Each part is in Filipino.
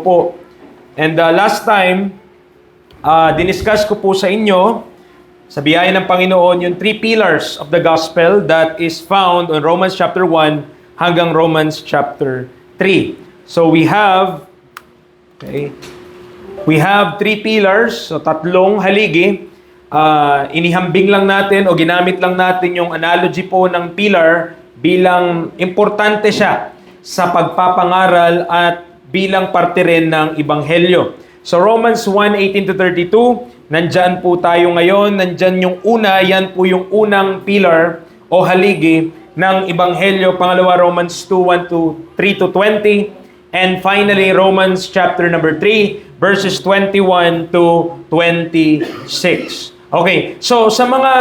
po. And last time, diniscuss ko po sa inyo, sa biyaya ng Panginoon, yung three pillars of the gospel that is found on Romans chapter 1 hanggang Romans chapter 3. So we have three pillars, so tatlong haligi. Inihambing lang natin o ginamit lang natin yung analogy po ng pillar bilang importante siya sa pagpapangaral at bilang parte rin ng Ebanghelyo. So Romans 1:18-32, nandyan po tayo ngayon, nandyan yung una, yan po yung unang pillar o haligi ng Ebanghelyo. Pangalawa, Romans 2:1-3-20, and finally, Romans chapter number 3, verses 21-26. Okay, so sa mga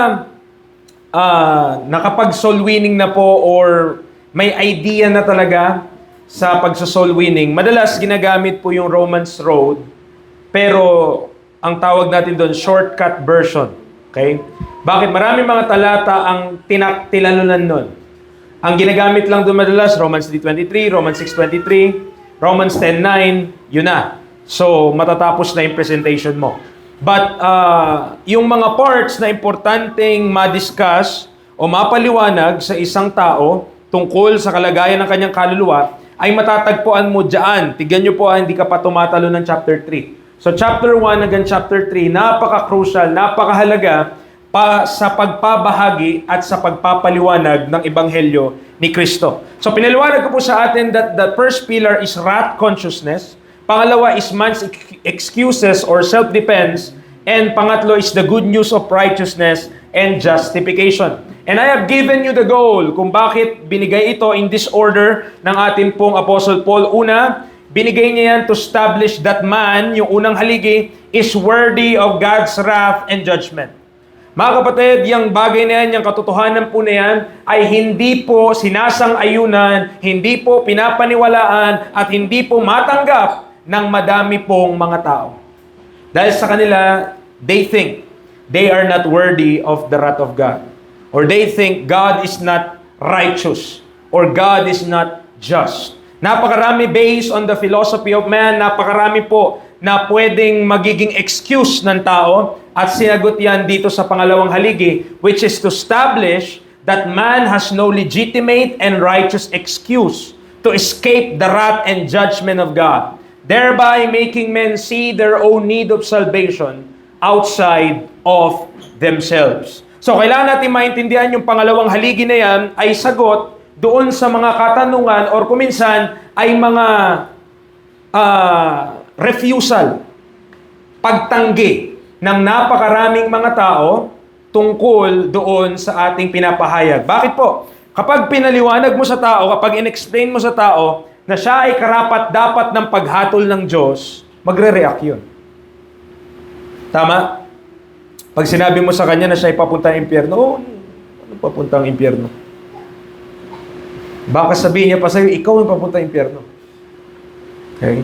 nakapag-soul winning na po or may idea na talaga sa pagsa-soul winning, madalas ginagamit po yung Romans Road, pero ang tawag natin doon, shortcut version. Okay? Bakit? Maraming mga talata ang tilalunan nun. Ang ginagamit lang doon madalas, Romans 3:23, Romans 6:23, Romans 10:9, yun na. So, matatapos na yung presentation mo. But, yung mga parts na importanteng ma-discuss o mapaliwanag sa isang tao tungkol sa kalagayan ng kanyang kaluluwa, ay matatagpuan mo dyan. Tignan nyo po, hindi ka pa tumatalo ng chapter 3. So, chapter 1 hanggang chapter 3, napaka-crucial, napakahalaga sa pagpabahagi at sa pagpapaliwanag ng Ebanghelyo ni Kristo. So, pinaliwanag ko po sa atin that the first pillar is wrath consciousness. Pangalawa is man's excuses or self-defense. And pangatlo is the good news of righteousness and justification. And I have given you the goal kung bakit binigay ito in this order ng ating pong Apostle Paul. Una, binigay niya yan to establish that man, yung unang haligi, is worthy of God's wrath and judgment. Mga kapatid, yung bagay na yan, yung katotohanan po na yan, ay hindi po sinasang-ayunan, hindi po pinapaniwalaan, at hindi po matanggap ng madami pong mga tao. Dahil sa kanila, they think they are not worthy of the wrath of God. Or they think God is not righteous. Or God is not just. Napakarami based on the philosophy of man, napakarami po na pwedeng magiging excuse ng tao, at sinagot yan dito sa pangalawang haligi, which is to establish that man has no legitimate and righteous excuse to escape the wrath and judgment of God, thereby making men see their own need of salvation outside of themselves. So, kailangan natin maintindihan yung pangalawang haligi na yan ay sagot doon sa mga katanungan or kuminsan ay mga refusal, pagtanggi ng napakaraming mga tao tungkol doon sa ating pinapahayag. Bakit po? Kapag pinaliwanag mo sa tao, kapag in-explain mo sa tao na siya ay karapat-dapat ng paghatol ng Diyos, magre-react yun. Tama? Pag sinabi mo sa kanya na siya ay papuntang impyerno, ano papuntang impyerno? Baka sabihin niya pa sa'yo, ikaw ang papuntang impyerno. Okay?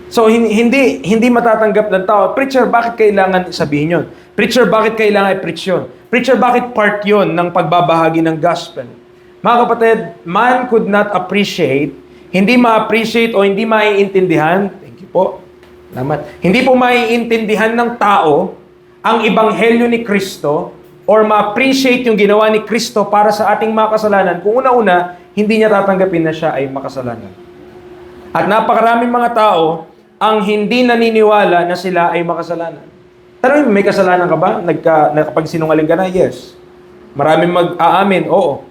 So, hindi matatanggap ng tao. Preacher, bakit kailangan sabihin yun? Preacher, bakit kailangan i-preach yun? Preacher, bakit part yun ng pagbabahagi ng gospel? Mga kapatid, man could not appreciate, hindi ma-appreciate o hindi maiintindihan, thank you po, salamat, hindi po maiintindihan ng tao ang Ebanghelyo ni Kristo or ma-appreciate yung ginawa ni Kristo para sa ating mga kasalanan kung una-una, hindi niya tatanggapin na siya ay makasalanan. At napakaraming mga tao ang hindi naniniwala na sila ay makasalanan. Tanong, may kasalanan ka ba? Nakapagsinungaling ka na? Yes. Maraming mag-aamin? Oo.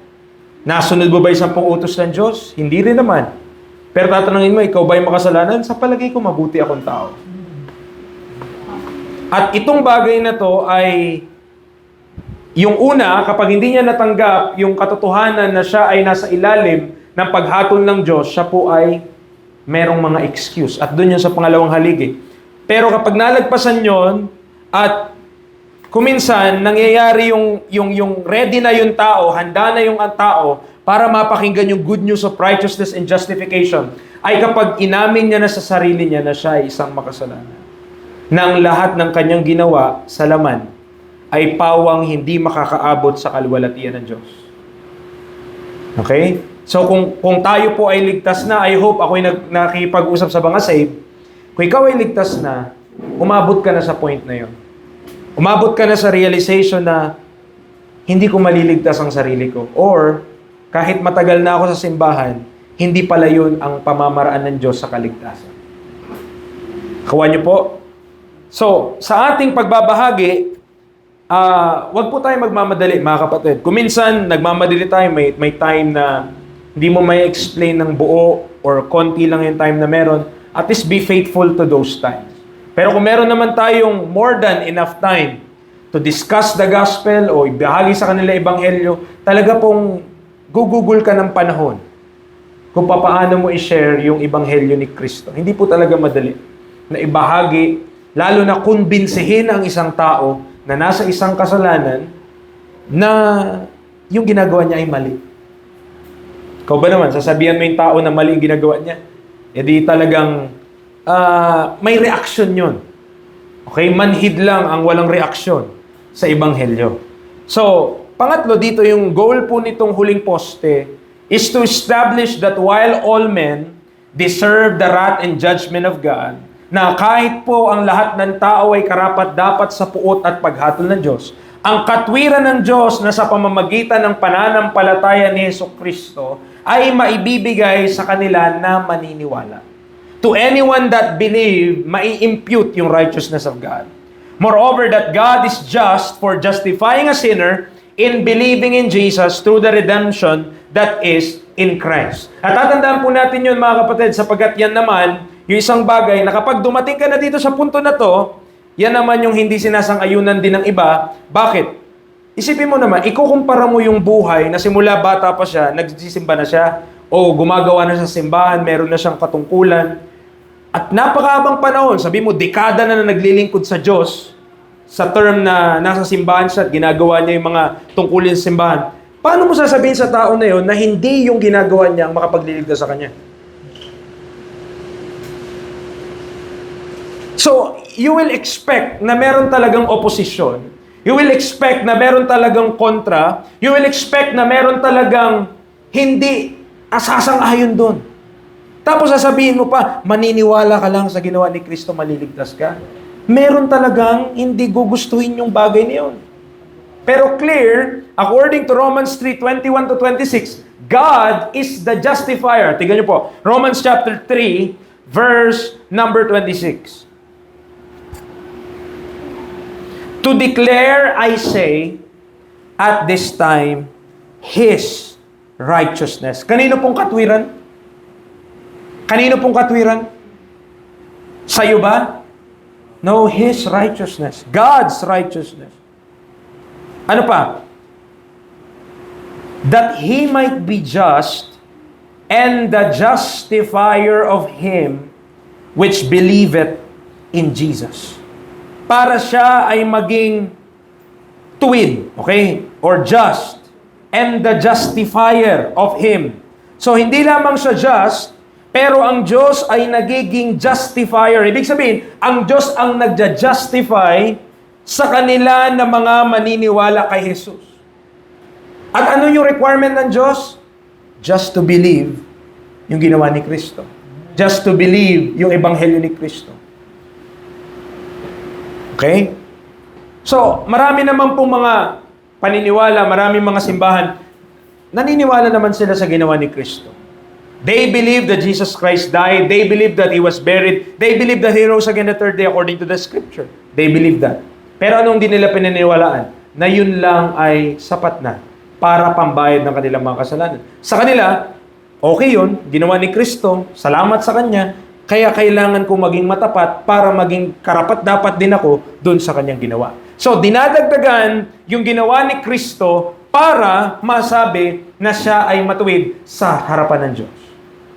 Nasunod mo ba yung 10 utos ng Diyos? Hindi rin naman. Pero tatanungin mo, ikaw ba yung makasalanan? Sa palagay ko, mabuti akong tao. At itong bagay na to ay yung una, kapag hindi niya natanggap yung katotohanan na siya ay nasa ilalim ng paghatol ng Diyos, siya po ay merong mga excuse. At doon yun sa pangalawang haligi. Pero kapag nalagpasan yon at kuminsan, nangyayari yung ready na yung tao, handa na yung tao para mapakinggan yung good news of righteousness and justification, ay kapag inamin niya na sa sarili niya na siya ay isang makasalanan. Nang lahat ng kanyang ginawa sa laman ay pawang hindi makakaabot sa kaluwalhatian ng Diyos. Okay? So kung tayo po ay ligtas na, I hope ako'y nakikipag-usap sa mga saved, Kung ikaw ay ligtas na, umabot ka na sa point na yon. Umabot ka na sa realization na hindi ko maliligtas ang sarili ko. Or, kahit matagal na ako sa simbahan, hindi pala yun ang pamamaraan ng Diyos sa kaligtasan. Kawan niyo po? So, sa ating pagbabahagi, wag po tayo magmamadali, mga kapatid. Kung minsan, nagmamadali tayo, may time na hindi mo may explain ng buo or konti lang yung time na meron, at least be faithful to those times. Pero kung meron naman tayong more than enough time to discuss the gospel o ibahagi sa kanila ebanghelyo, talaga pong gugugol ka ng panahon kung paano mo i-share yung ebanghelyo ni Kristo. Hindi po talaga madali na ibahagi, lalo na kumbinsihin ang isang tao na nasa isang kasalanan na yung ginagawa niya ay mali. Ikaw ba naman, sasabihan mo yung tao na mali yung ginagawa niya? E di talagang may reaction yun. Okay? Manhid lang ang walang reaksyon sa ebanghelyo. So, pangatlo dito, yung goal po nitong huling poste is to establish that while all men deserve the wrath and judgment of God, na kahit po ang lahat ng tao ay karapat-dapat sa puot at paghatol ng Diyos, ang katwiran ng Diyos na sa pamamagitan ng pananampalataya ni Jesucristo ay maibibigay sa kanila na maniniwala. To anyone that believe, mai-impute yung righteousness of God. Moreover, that God is just for justifying a sinner in believing in Jesus through the redemption that is in Christ. At tatandaan po natin yun, mga kapatid, sapagkat yan naman, yung isang bagay na kapag dumating ka na dito sa punto na to, yan naman yung hindi sinasang-ayunan din ng iba. Bakit? Isipin mo naman, ikukumpara mo yung buhay na simula bata pa siya, nagsisimba na siya, o gumagawa na sa simbahan, meron na siyang katungkulan. At napakahabang panahon, sabi mo, dekada na naglilingkod sa Diyos, sa term na nasa simbahan siya at ginagawa niya yung mga tungkulin sa simbahan. Paano mo sasabihin sa tao na yun na hindi yung ginagawa niya ang makapagliligtas sa kanya? So, you will expect na meron talagang opposition. You will expect na meron talagang kontra. You will expect na meron talagang hindi asasang-ayon doon. Tapos sasabihin mo pa, maniniwala ka lang sa ginawa ni Kristo, maliligtas ka. Meron talagang hindi gugustuhin yung bagay na yun. Pero clear, according to Romans 3:21-26, God is the justifier. Tingnan niyo po, Romans chapter 3, verse number 26. To declare, I say, at this time, His righteousness. Kanino pong katwiran? Kanino pong katwiran? Sa'yo ba? No, His righteousness. God's righteousness. Ano pa? That He might be just and the justifier of him which believeth in Jesus. Para siya ay maging tuwid, okay? Or just. And the justifier of him. So, hindi lamang siya just, pero ang Diyos ay nagiging justifier. Ibig sabihin, ang Diyos ang nagja-justify sa kanila na mga maniniwala kay Jesus. At ano yung requirement ng Diyos? Just to believe yung ginawa ni Kristo. Just to believe yung ebanghelyo ni Kristo. Okay? So, marami naman pong mga paniniwala, maraming mga simbahan, naniniwala naman sila sa ginawa ni Kristo. They believe that Jesus Christ died. They believe that He was buried. They believe that He rose again the third day according to the Scripture. They believe that. Pero anong di nila pinaniwalaan? Na yun lang ay sapat na para pambayad ng kanilang mga kasalanan. Sa kanila, okay yun, ginawa ni Kristo, salamat sa Kanya, kaya kailangan kong maging matapat para maging karapat-dapat din ako doon sa Kanyang ginawa. So, dinadagdagan yung ginawa ni Kristo para masabi na siya ay matuwid sa harapan ng Diyos.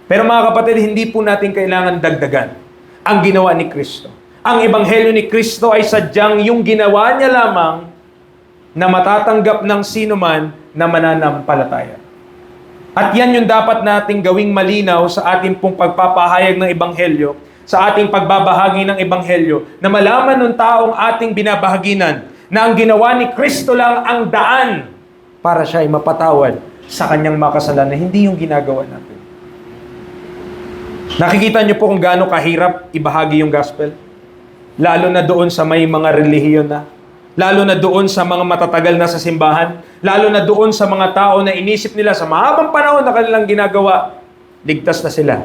Pero mga kapatid, hindi po natin kailangan dagdagan ang ginawa ni Kristo. Ang ebanghelyo ni Kristo ay sadyang yung ginawa niya lamang na matatanggap ng sino man na mananampalataya. At yan yung dapat nating gawing malinaw sa ating pong pagpapahayag ng ebanghelyo, sa ating pagbabahagi ng ebanghelyo, na malaman ng taong ating binabahaginan na ang ginawa ni Kristo lang ang daan para siya ay mapatawad sa kanyang makasalanan, hindi yung ginagawa natin. Nakikita niyo po kung gaano kahirap ibahagi yung gospel? Lalo na doon sa may mga relihiyon na. Lalo na doon sa mga matatagal na sa simbahan. Lalo na doon sa mga tao na inisip nila sa mahabang panahon na kanilang ginagawa, ligtas na sila.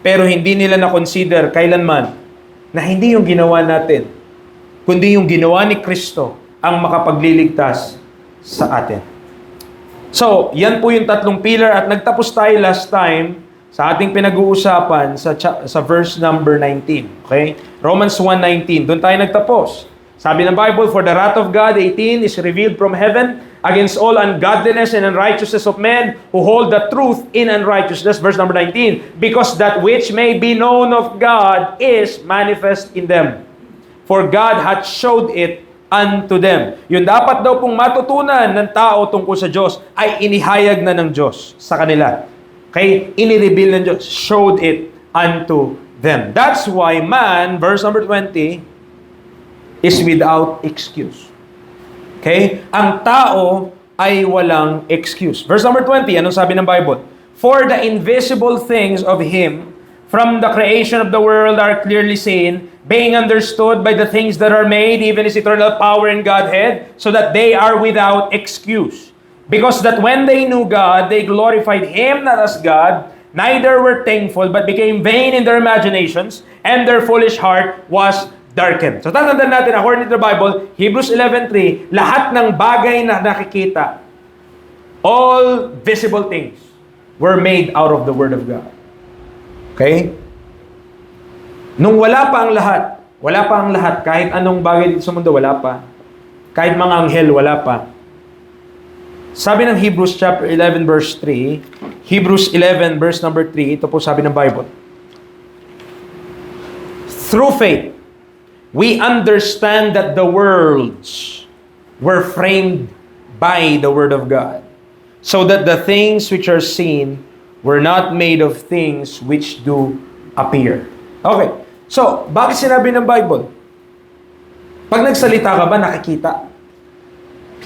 Pero hindi nila na-consider kailanman na hindi yung ginawa natin, kundi yung ginawa ni Kristo ang makapagliligtas sa atin. So, yan po yung tatlong pillar at nagtapos tayo last time sa ating pinag-uusapan sa verse number 19. Okay? Romans 1:19. Doon tayo nagtapos. Sabi ng Bible, "For the wrath of God, 18, is revealed from heaven against all ungodliness and unrighteousness of men who hold the truth in unrighteousness." Verse number 19. "Because that which may be known of God is manifest in them. For God hath showed it unto them." Yung dapat daw pong matutunan ng tao tungkol sa Diyos ay inihayag na ng Diyos sa kanila. Okay? Inireveal ng Diyos. Showed it unto them. That's why man, verse number 20, is without excuse. Okay? Ang tao ay walang excuse. Verse number 20, anong sabi ng Bible? "For the invisible things of Him from the creation of the world are clearly seen, being understood by the things that are made, even His eternal power and Godhead, so that they are without excuse. Because that when they knew God, they glorified Him not as God, neither were thankful, but became vain in their imaginations, and their foolish heart was darkened." So tatandaan natin, according to the Bible, Hebrews 11:3, lahat ng bagay na nakikita, all visible things, were made out of the Word of God. Okay? Nung wala pa ang lahat, kahit anong bagay dito sa mundo, wala pa. Kahit mga anghel, wala pa. Sabi ng Hebrews chapter 11 verse 3, Hebrews 11 verse number 3, ito po sabi ng Bible. "Through faith, we understand that the worlds were framed by the Word of God, so that the things which are seen were not made of things which do appear." Okay. So, bakit sinabi ng Bible? Pag nagsalita ka ba, nakikita?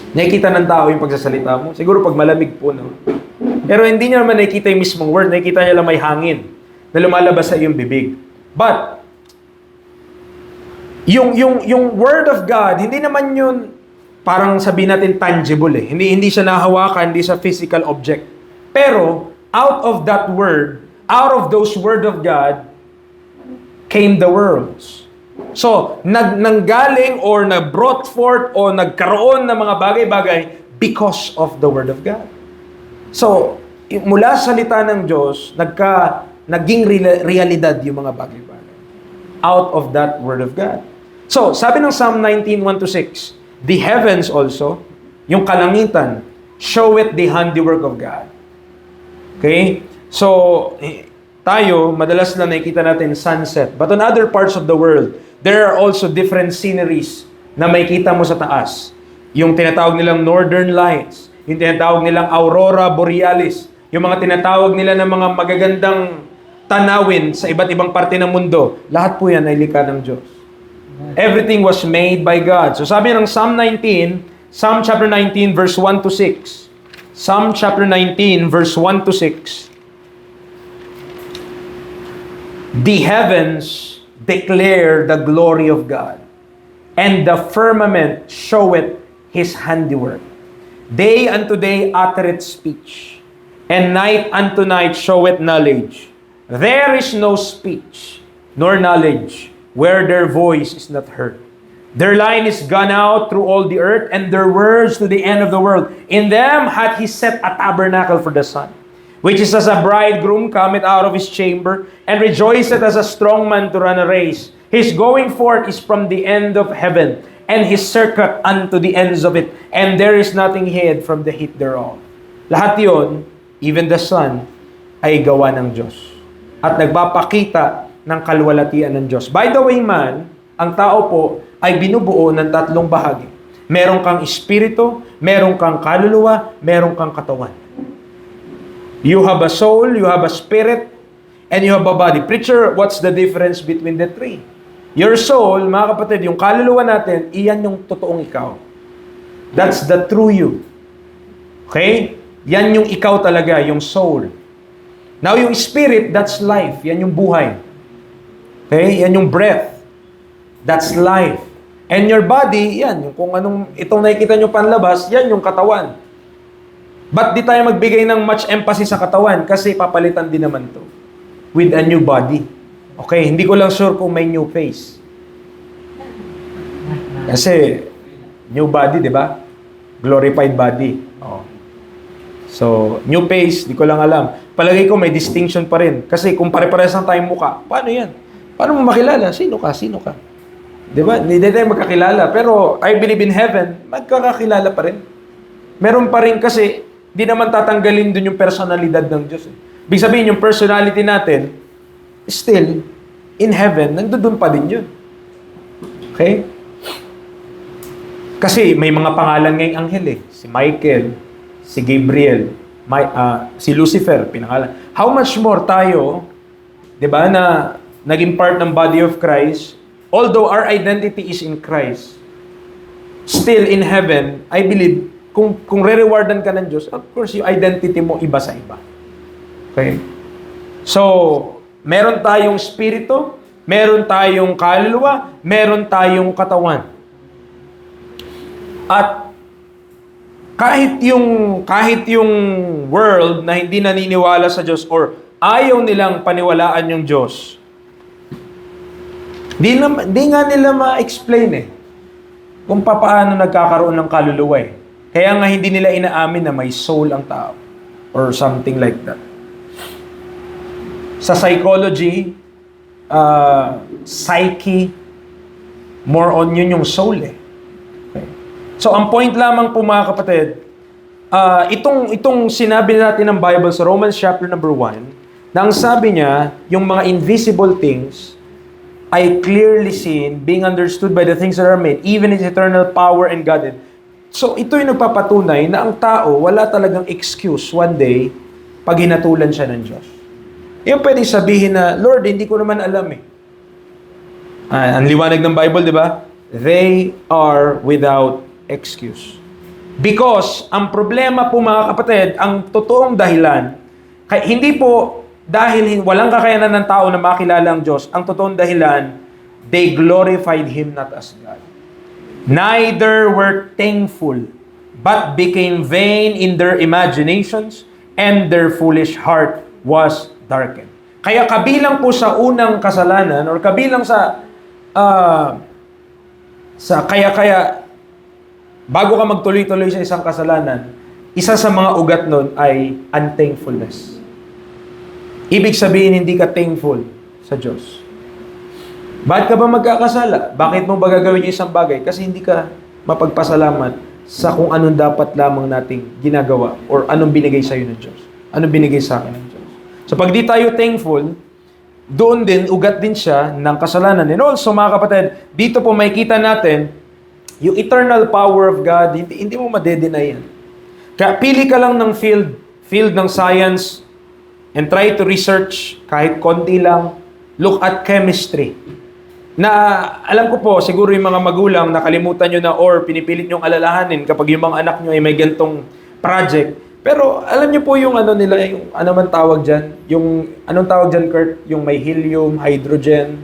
Nakikita ng tao yung pagsasalita mo? Siguro pag malamig po, no? Pero hindi niya naman nakikita yung mismong word. Nakikita niya lang may hangin na lumalabas sa iyong bibig. But, yung Word of God, hindi naman yun parang sabihin natin tangible eh. Hindi siya nahawakan, hindi siya physical object. Pero, out of that Word, out of those Word of God, came the worlds. So, nanggaling or na-brought forth o nagkaroon ng mga bagay-bagay because of the Word of God. So, mula sa salita ng Diyos, naging realidad yung mga bagay-bagay. Out of that Word of God. So, sabi ng Psalm 19:1-6, "The heavens also," yung kalangitan, "show it the handiwork of God." Okay? So, tayo, madalas na nakikita natin sunset. But on other parts of the world, there are also different sceneries na makikita mo sa taas. Yung tinatawag nilang Northern Lights, yung tinatawag nilang Aurora Borealis, yung mga tinatawag nila ng mga magagandang tanawin sa iba't ibang parte ng mundo. Lahat po yan ay likha ng Diyos. Everything was made by God. So sabi ng Psalm chapter 19, verse 1-6. Psalm chapter 19, verse 1-6. "The heavens declare the glory of God, and the firmament showeth His handiwork. Day unto day uttereth speech, and night unto night showeth knowledge. There is no speech, nor knowledge, where their voice is not heard. Their line is gone out through all the earth, and their words to the end of the world. In them hath He set a tabernacle for the sun, which is as a bridegroom cometh out of his chamber, and rejoiceth as a strong man to run a race. His going forth is from the end of heaven, and his circuit unto the ends of it, and there is nothing hid from the heat thereof." Lahat yon, even the sun, ay gawa ng Diyos. At nagpapakita ng kaluwalhatian ng Diyos. By the way man, ang tao po ay binubuo ng tatlong bahagi. Meron kang espiritu, meron kang kaluluwa, meron kang katawan. You have a soul, you have a spirit, and you have a body. Preacher, what's the difference between the three? Your soul, mga kapatid, yung kaluluwa natin, iyan yung totoong ikaw. That's the true you. Okay? Yan yung ikaw talaga, yung soul. Now, yung spirit, that's life. Yan yung buhay. Okay? Yan yung breath. That's life. And your body, yan. Yung kung anong, itong nakikita nyo panlabas, yan yung katawan. But di tayo magbigay ng much emphasis sa katawan kasi papalitan din naman to with a new body. Okay? Hindi ko lang sure kung may new face. Kasi, new body, di ba? Glorified body. Oh. So, new face, di ko lang alam. Palagay ko may distinction pa rin. Kasi kung pare-parehas ang tayong muka, paano yan? Paano mo makilala? Sino ka? Sino ka? Di ba? Hindi tayo magkakilala. Pero I believe in heaven, magkakakilala pa rin. Meron pa rin kasi, di naman tatanggalin dun yung personalidad ng Diyos. Ibig sabihin, yung personality natin, still, in heaven, nandun pa din yun. Okay? Kasi may mga pangalan ngayong anghel eh. Si Michael, si Gabriel, si Lucifer, pinangalan. How much more tayo, di ba, na naging part ng body of Christ, although our identity is in Christ, still in heaven, I believe, kung re-rewardan ka ng Diyos, of course, yung identity mo iba sa iba. Okay? So, meron tayong spirito, meron tayong kaluluwa, meron tayong katawan. At kahit yung world na hindi naniniwala sa Diyos or ayaw nilang paniwalaan yung Diyos, di nga nila ma-explain eh kung paano nagkakaroon ng kaluluwa eh. Kaya nga hindi nila inaamin na may soul ang tao or something like that. Sa psychology, psyche, more on yun yung soul eh. Okay. So, ang point lamang po mga kapatid, itong sinabi natin ng Bible sa Romans chapter number 1, na ang sabi niya, yung mga invisible things ay clearly seen, being understood by the things that are made, even His eternal power and Godhead. So, ito yung nagpapatunay na ang tao, wala talagang excuse one day pag hinatulan siya ng Diyos. Yung pwede sabihin na, Lord, hindi ko naman alam eh. Ang liwanag ng Bible, di ba? They are without excuse. Because, ang problema po mga kapatid, ang totoong dahilan, hindi po dahil walang kakayanan ng tao na makilala ang Diyos, ang totoong dahilan, they glorified Him not as God. Neither were thankful, but became vain in their imaginations, and their foolish heart was darkened. Kaya kabilang po sa unang kasalanan, or kabilang kaya bago ka magtuloy-tuloy sa isang kasalanan, isa sa mga ugat nun ay unthankfulness. Ibig sabihin, hindi ka thankful sa Diyos. Bakit ka ba magkakasala? Bakit mo ba gagawin yung isang bagay? Kasi hindi ka mapagpasalamat sa kung anong dapat lamang nating ginagawa or anong binigay sa'yo ng Diyos. Anong binigay sa akin ng Diyos. So pag di tayo thankful, doon din, ugat din siya ng kasalanan. And also, mga kapatid, dito po makikita natin yung eternal power of God, hindi mo madedenay yan. Kaya pili ka lang ng field ng science, and try to research kahit konti lang, look at chemistry. Na alam ko po, siguro yung mga magulang nakalimutan nyo na or pinipilit nyong alalahanin kapag yung mga anak nyo ay may gantong project. Pero alam nyo po yung ano nila, yung ano man tawag dyan, yung anong tawag dyan, Kurt? Yung may helium, hydrogen,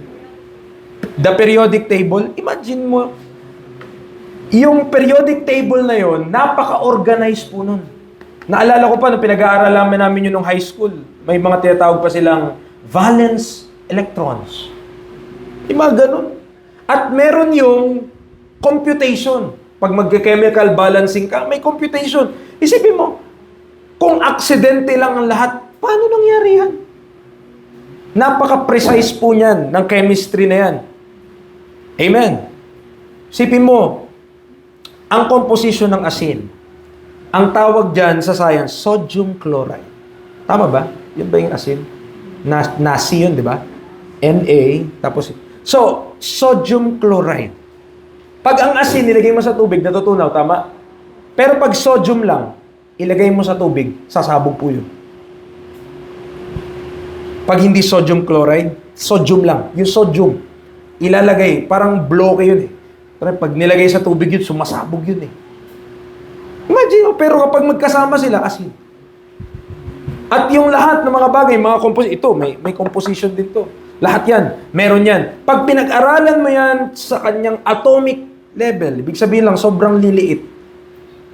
the periodic table. Imagine mo, yung periodic table na yon, napaka-organized po nun. Naalala ko pa, nung pinag-aaralan namin yun nung high school, may mga tinatawag pa silang valence electrons. Yung mga ganun. At meron yung computation. Pag mag-chemical balancing ka, may computation. Isipin mo, kung aksidente lang ang lahat, paano nangyari yan? Napaka-precise po niyan ng chemistry na yan. Amen. Isipin mo, ang composition ng asin, ang tawag dyan sa science, sodium chloride. Tama ba? Yun ba yung asin? Nasi yun, di ba? Na, tapos... So, sodium chloride. Pag ang asin nilagay mo sa tubig, natutunaw, tama? Pero pag sodium lang, ilagay mo sa tubig, sasabog po yun. Pag hindi sodium chloride, sodium lang. Yung sodium, ilalagay, parang bloke yun eh. Pero pag nilagay sa tubig yun, sumasabog yun eh. Imagine, pero kapag magkasama sila, asin. At yung lahat ng mga bagay, mga ito, may composition din to. Lahat yan, meron yan. Pag pinag-aralan mo yan sa kanyang atomic level, ibig sabihin lang, sobrang liliit.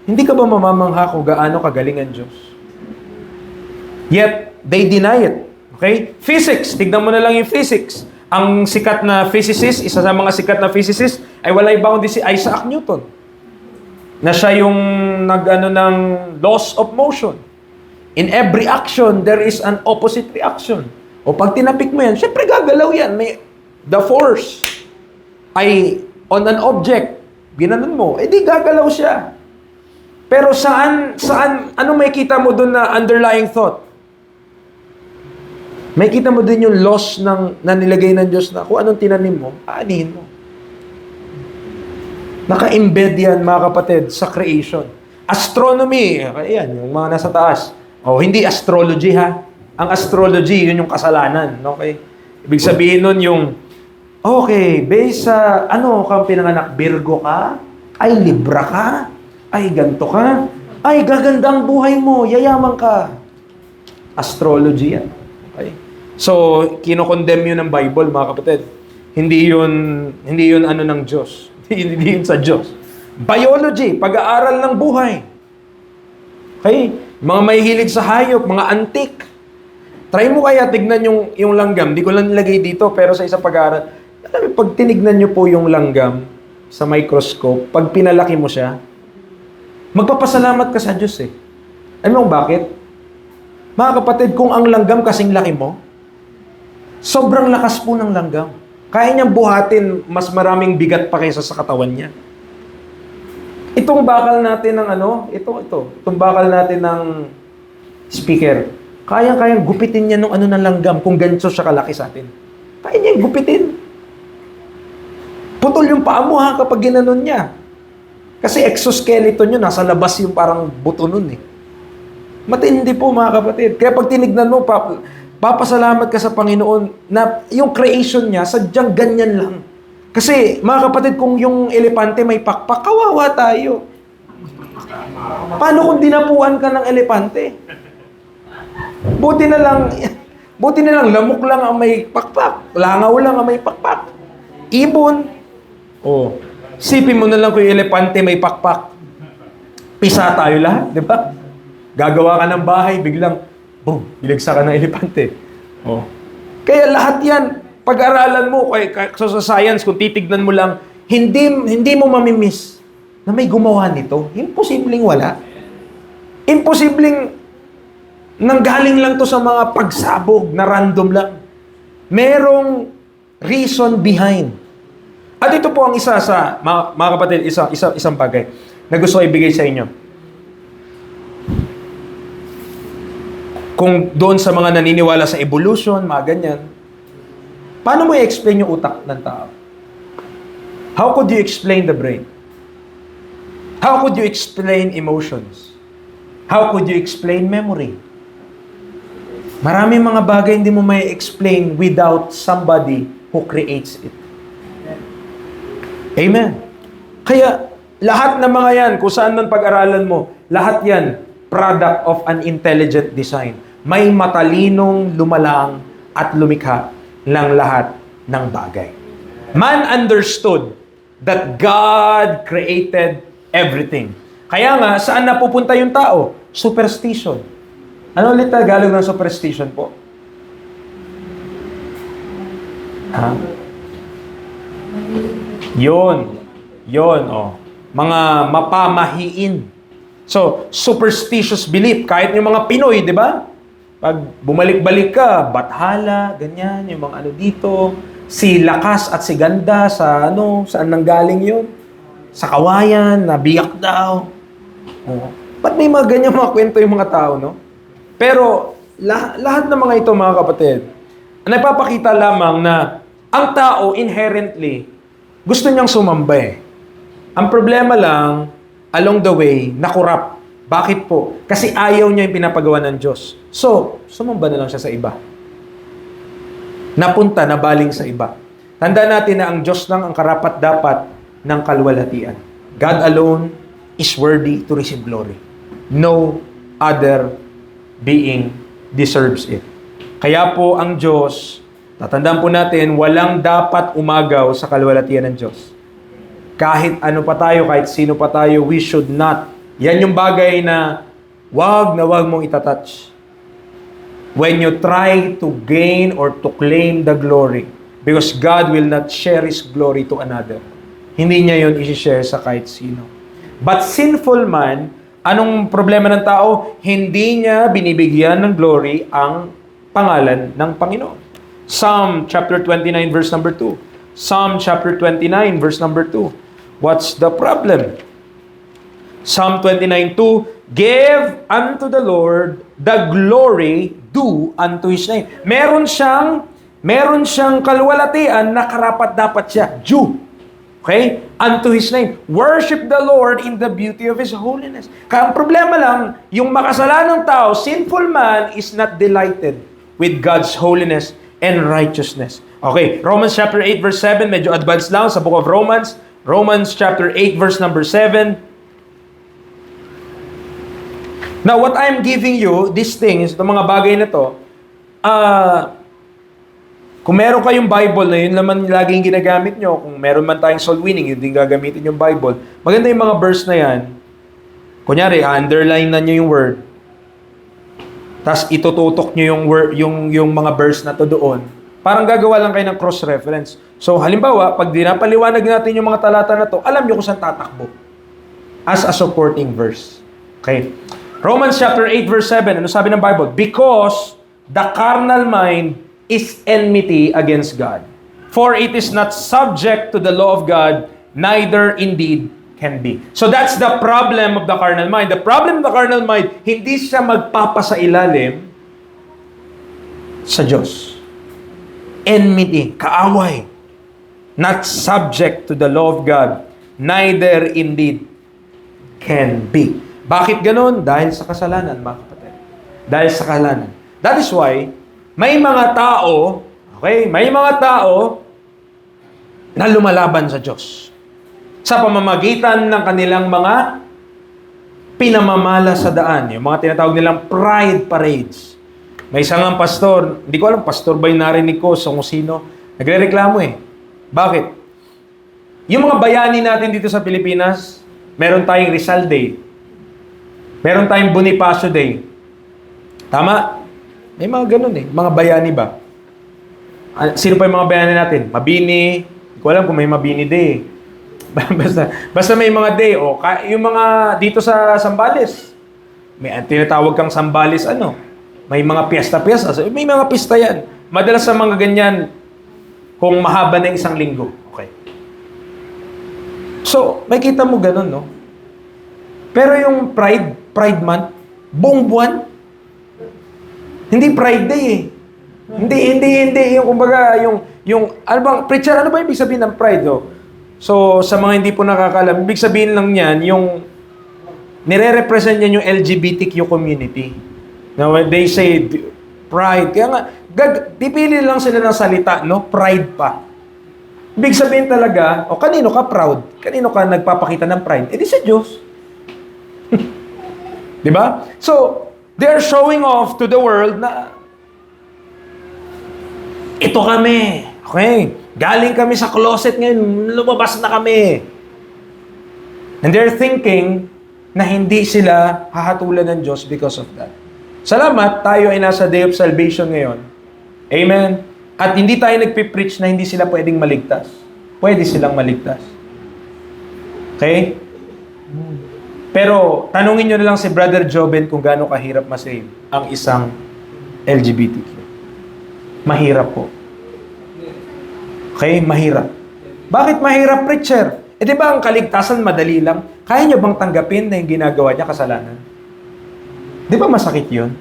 Hindi ka ba mamamangha kung gaano kagaling ang Diyos? Yet, they deny it. Okay? Physics, tignan mo na lang yung physics. Ang sikat na physicist, isa sa mga sikat na physicist, ay wala ibang kundi si Isaac Newton. Na siya yung nag-ano ng laws of motion. In every action, there is an opposite reaction. O pag tinapik mo yan, syempre gagalaw yan. The force ay on an object. Ginanon mo, di gagalaw siya. Pero ano may kita mo doon na underlying thought? May kita mo din yung loss na nilagay ng Diyos na kung anong tinanim mo, aanihin mo. Naka-embed yan, mga kapatid, sa creation. Astronomy, ayan, yung mga nasa taas. Hindi astrology ha. Ang astrology, yun yung kasalanan. Okay? Ibig sabihin nun yung, okay, based sa, kang pinanganak, Virgo ka? Ay, Libra ka? Ay, ganto ka? Ay, gagandang buhay mo, yayaman ka. Astrology yan. Okay? So, kinokondemn yun ng Bible, mga kapatid. Hindi yun ano ng Diyos. Hindi yun sa Diyos. Biology, pag-aaral ng buhay. Okay? Mga mahihilig sa hayop, mga antik. Try mo kaya tignan yung langgam. Di ko lang nilagay dito, pero sa isang pag-aaral, alam mo, pag tinignan nyo po yung langgam sa microscope, pag pinalaki mo siya, magpapasalamat ka sa Diyos eh. Alam mo bakit? Mga kapatid, kung ang langgam kasing laki mo, sobrang lakas po ng langgam. Kaya niyang buhatin mas maraming bigat pa kaysa sa katawan niya. Itong bakal natin ng itong bakal natin ng speaker, kayang gupitin niya ng langgam kung ganito siya kalaki sa atin. Kaya niya gupitin. Putol yung paa mo ha kapag ginanon niya. Kasi exoskeleton yun, nasa labas yung parang buto nun eh. Matindi po mga kapatid. Kaya pag tinignan mo, papasalamat ka sa Panginoon na yung creation niya, sadyang ganyan lang. Kasi mga kapatid, kung yung elepante may pakpak, kawawa tayo. Paano kung dinapuan ka ng elepante? Buti na lang, lamok lang ang may pakpak. Langaw lang ang may pakpak. Ibon. Sipin mo na lang kung yung elepante may pakpak. Pisa tayo lahat, di ba? Gagawa ka ng bahay, biglang, boom, bilagsa ka ng elepante. Kaya lahat yan, pag-aralan mo, sa science, kung titignan mo lang, hindi mo mamimiss na may gumawa nito. Imposibleng wala. Imposibleng nanggaling lang to sa mga pagsabog na random lang. Merong reason behind. At ito po ang isa sa, mga kapatid, isang bagay na gusto ko ibigay sa inyo. Kung doon sa mga naniniwala sa evolution, mga ganyan, paano mo i-explain yung utak ng tao? How could you explain the brain? How could you explain emotions? How could you explain memory? Maraming mga bagay hindi mo may explain without somebody who creates it. Amen. Kaya, lahat ng mga yan, kung saan man pag-aralan mo, lahat yan, product of an intelligent design. May matalinong lumalang at lumikha ng lahat ng bagay. Man understood that God created everything. Kaya nga, saan napupunta yung tao? Superstition. Ano ulit Tagalog ng superstition po? Yun, mga mapamahiin. So, superstitious belief. Kahit yung mga Pinoy, di ba? Pag bumalik-balik ka, Bathala, ganyan, yung mga dito. Si Lakas at si Ganda, saan nanggaling yun? Sa Kawayan, nabiyak daw. Ba't may mga ganyan mga kwento yung mga tao, no? Pero, lahat ng mga ito, mga kapatid, nagpapakita lamang na ang tao inherently gusto niyang sumamba. Ang problema lang, along the way, na-corrupt. Bakit po? Kasi ayaw niya yung pinapagawa ng Diyos. So, sumamba na lang siya sa iba. Napunta, nabaling sa iba. Tanda natin na ang Diyos lang ang karapat-dapat ng kalwalhatian. God alone is worthy to receive glory. No other being deserves it. Kaya po ang Diyos, tatandaan po natin, walang dapat umagaw sa kalwalatian ng Diyos. Kahit ano pa tayo, kahit sino pa tayo, we should not. Yan yung bagay na wag mong itatouch. When you try to gain or to claim the glory, because God will not share His glory to another. Hindi niya yun isi-share sa kahit sino. But sinful man, anong problema ng tao? Hindi niya binibigyan ng glory ang pangalan ng Panginoon. Psalm chapter 29 verse number 2. Psalm chapter 29 verse number 2. What's the problem? Psalm 29:2, give unto the Lord the glory due unto His name. Meron siyang kalwalatian na karapat-dapat siya. Due. Okay? Unto His name. Worship the Lord in the beauty of His holiness. Kaya ang problema lang, yung makasalanang tao, sinful man, is not delighted with God's holiness and righteousness. Okay, Romans chapter 8 verse 7, medyo advanced lang sa book of Romans. Romans chapter 8 verse number 7. Now, what I'm giving you, these things, itong mga bagay na to, kung meron kayong Bible na yun naman laging ginagamit nyo, kung meron man tayong soul winning, yun din gagamitin yung Bible, maganda yung mga verse na yan. Kunyari, underline na nyo yung word, tapos itututok nyo yung mga verse na to doon. Parang gagawa lang kayo ng cross-reference. So, halimbawa, pag dinapaliwanag natin yung mga talata na to, alam nyo kung saan tatakbo. As a supporting verse. Okay? Romans chapter 8 verse 7, ano sabi ng Bible? Because the carnal mind is enmity against God. For it is not subject to the law of God, neither indeed can be. So that's the problem of the carnal mind. The problem of the carnal mind, hindi siya magpapasailalim sa Diyos. Enmity, kaaway. Not subject to the law of God, neither indeed can be. Bakit ganun? Dahil sa kasalanan, mga kapatid. Dahil sa kasalanan. That is why, may mga tao, na lumalaban sa Diyos. Sa pamamagitan ng kanilang mga pinamamala sa daan. Yung mga tinatawag nilang pride parades. May isang pastor, hindi ko alam, pastor ba yung narinig ko sa kung sino, nagre-reklamo eh. Bakit? Yung mga bayani natin dito sa Pilipinas, meron tayong Rizal Day. Meron tayong Bonifacio Day. Tama? May mga ganun eh. Mga bayani ba? Sino pa yung mga bayani natin? Mabini. Hindi ko alam kung may Mabini Day. basta may mga day. O, yung mga dito sa Zambales. May tinatawag kang Zambales May mga piyesta-piyesta. May mga pista yan. Madalas sa mga ganyan, kung mahaba na isang linggo. Okay. So, may kita mo ganun, no? Pero yung Pride Month, buong buwan, hindi Pride Day eh. Hindi. Yung kumbaga, ano bang, preacher, ano ba ibig sabihin ng Pride? So, sa mga hindi po nakakalam, ibig sabihin lang yan, yung nire-represent yan yung LGBTQ community. Now, when they say Pride, kaya nga, pipili lang sila ng salita, no? Pride pa. Ibig sabihin talaga, kanino ka proud? Kanino ka nagpapakita ng pride? Di sa Diyos. Diba? So, they are showing off to the world na ito kami. Okay? Galing kami sa closet ngayon. Lumabas na kami. And they're thinking na hindi sila hahatulan ng Diyos because of that. Salamat, tayo ay nasa Day of Salvation ngayon. Amen? At hindi tayo nagpipreach na hindi sila pwedeng maligtas. Pwede silang maligtas. Okay? Pero, tanungin nyo na lang si Brother Joben kung gaano kahirap masave ang isang LGBTQ. Mahirap po. Okay? Mahirap. Bakit mahirap, preacher? Di ba ang kaligtasan madali lang? Kaya nyo bang tanggapin na yung ginagawa niya kasalanan? Di ba masakit yun?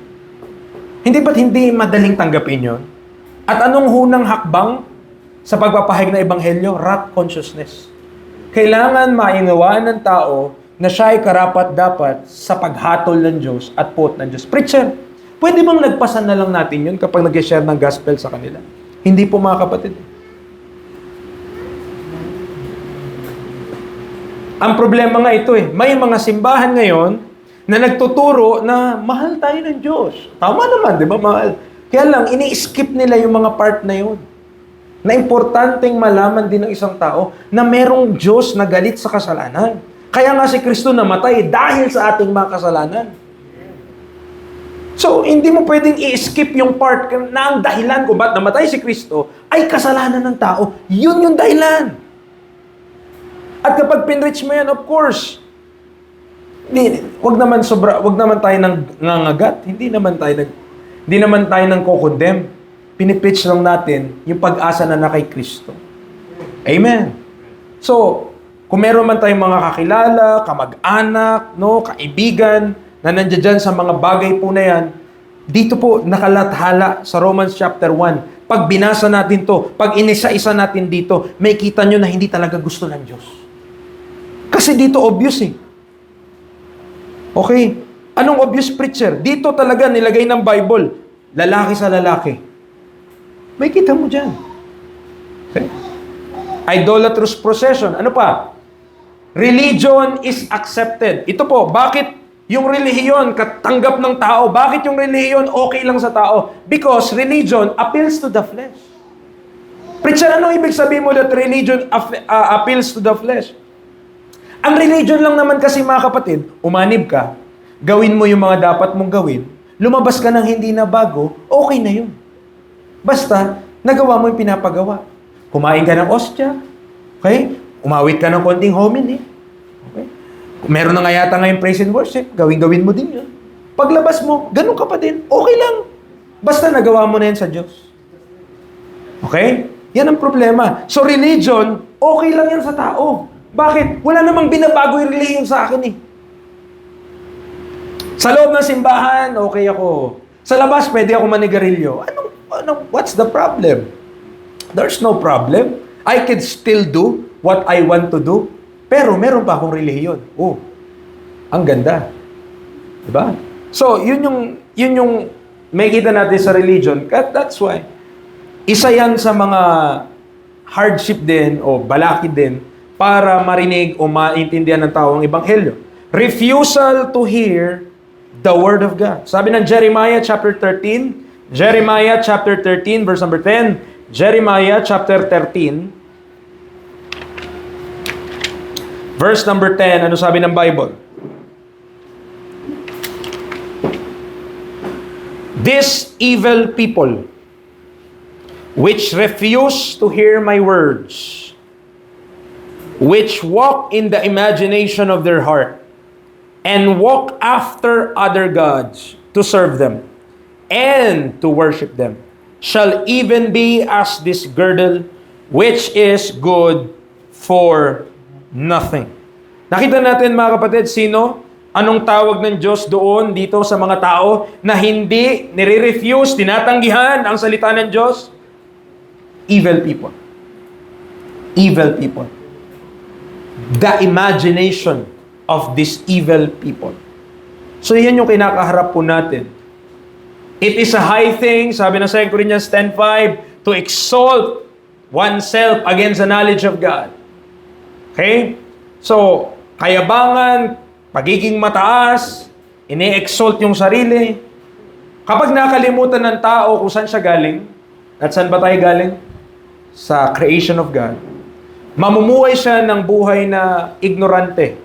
Hindi ba't hindi madaling tanggapin yun? At anong hunang hakbang sa pagpapahayag ng Ebanghelyo? Wrath consciousness. Kailangan mainawaan ng tao na siya ay karapat-dapat sa paghatol ng Diyos at puot ng Diyos. Preacher, pwede bang nagpasan na lang natin yun kapag nag-share ng gospel sa kanila? Hindi po, mga kapatid. Ang problema nga ito eh. May mga simbahan ngayon na nagtuturo na mahal tayo ng Diyos. Tama naman, di ba, mahal? Kaya lang, ini-skip nila yung mga part na yun. Na importanteng malaman din ng isang tao na merong Diyos na galit sa kasalanan. Kaya nga si Kristo namatay dahil sa ating mga kasalanan. So, hindi mo pwedeng i-skip yung part na ang dahilan kung ba't namatay si Kristo ay kasalanan ng tao. Yun yung dahilan. At kapag pinrich mo yan, of course, wag naman tayo nang ngangagat. Hindi naman tayo nang kokondem. Pinipreach lang natin yung pag-asa na kay Kristo. Amen. So, kung meron man tayong mga kakilala, kamag-anak, kaibigan, na nandiyan dyan sa mga bagay po na yan, dito po nakalathala sa Romans chapter 1. Pag binasa natin to, pag inisa-isa natin dito, may kita nyo na hindi talaga gusto ng Diyos. Kasi dito obvious eh. Okay? Anong obvious, preacher? Dito talaga nilagay ng Bible, lalaki sa lalaki. May kita mo dyan. Okay? Idolatrous procession. Ano pa? Religion is accepted. Ito po, bakit yung relihiyon katanggap ng tao? Bakit yung relihiyon okay lang sa tao? Because religion appeals to the flesh. Preacher, ano ibig sabihin mo that religion appeals to the flesh? Ang religion lang naman kasi, mga kapatid, umanib ka, gawin mo yung mga dapat mong gawin, lumabas ka ng hindi na bago, okay na yun. Basta, nagawa mo yung pinapagawa. Kumain ka ng ostya, okay? Umawit ka ng konting hominy, okay? Kung meron na nga yata ngayon praise and worship, gawin mo din yun. Paglabas mo, ganun ka pa din, okay lang. Basta nagawa mo na yan sa Diyos. Okay? Yan ang problema. So religion, okay lang yan sa tao. Bakit? Wala namang binabago yung religion sa akin eh. Sa loob ng simbahan, okay ako. Sa labas, pwede ako manigarilyo. What's the problem? There's no problem. I can still do what I want to do. Pero meron pa akong relihiyon. Oh, ang ganda. Diba? So, yun yung may kita natin sa religion. That's why. Isa yan sa mga hardship din o balakid din para marinig o maintindihan ng tao ang ebanghelyo. Refusal to hear the word of God. Sabi ng Jeremiah chapter 13, verse number 10, Jeremiah chapter 13, verse number 10, ano sabi ng Bible? This evil people, which refuse to hear my words, which walk in the imagination of their heart, and walk after other gods to serve them, and to worship them, shall even be as this girdle, which is good for nothing. Nakita natin, mga kapatid, sino? Anong tawag ng Diyos doon, dito sa mga tao na hindi nire-refuse, tinatanggihan ang salita ng Diyos? Evil people. Evil people. The imagination of these evil people. So yan yung kinakaharap po natin. It is a high thing, sabi ng 2 Corinthians 10:5, to exalt oneself against the knowledge of God. Okay? So, kayabangan, pagiging mataas, ini-exalt yung sarili. Kapag nakalimutan ng tao kung saan siya galing, at saan ba tayo galing? Sa creation of God. Mamumuhay siya ng buhay na ignorante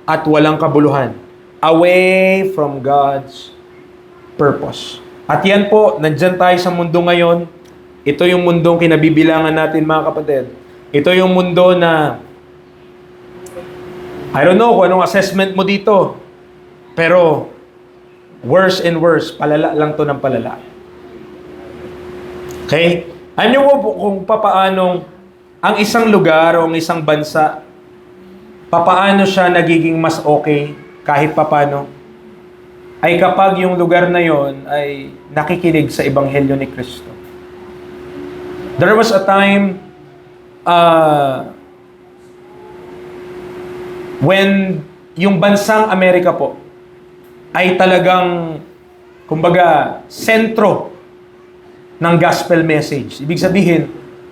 at walang kabuluhan. Away from God's purpose. At yan po, nandyan tayo sa mundo ngayon. Ito yung mundong kinabibilangan natin, mga kapatid. Ito yung mundo na I don't know kung anong assessment mo dito. Pero, worse and worse. Palala lang to ng palala. Okay? Alam niyo po kung papaanong ang isang lugar o ang isang bansa, papaano siya nagiging mas okay kahit papaano, ay kapag yung lugar na yon ay nakikinig sa Ebanghelyo ni Kristo. There was a time when yung bansang Amerika po ay talagang, kumbaga, sentro ng gospel message. Ibig sabihin,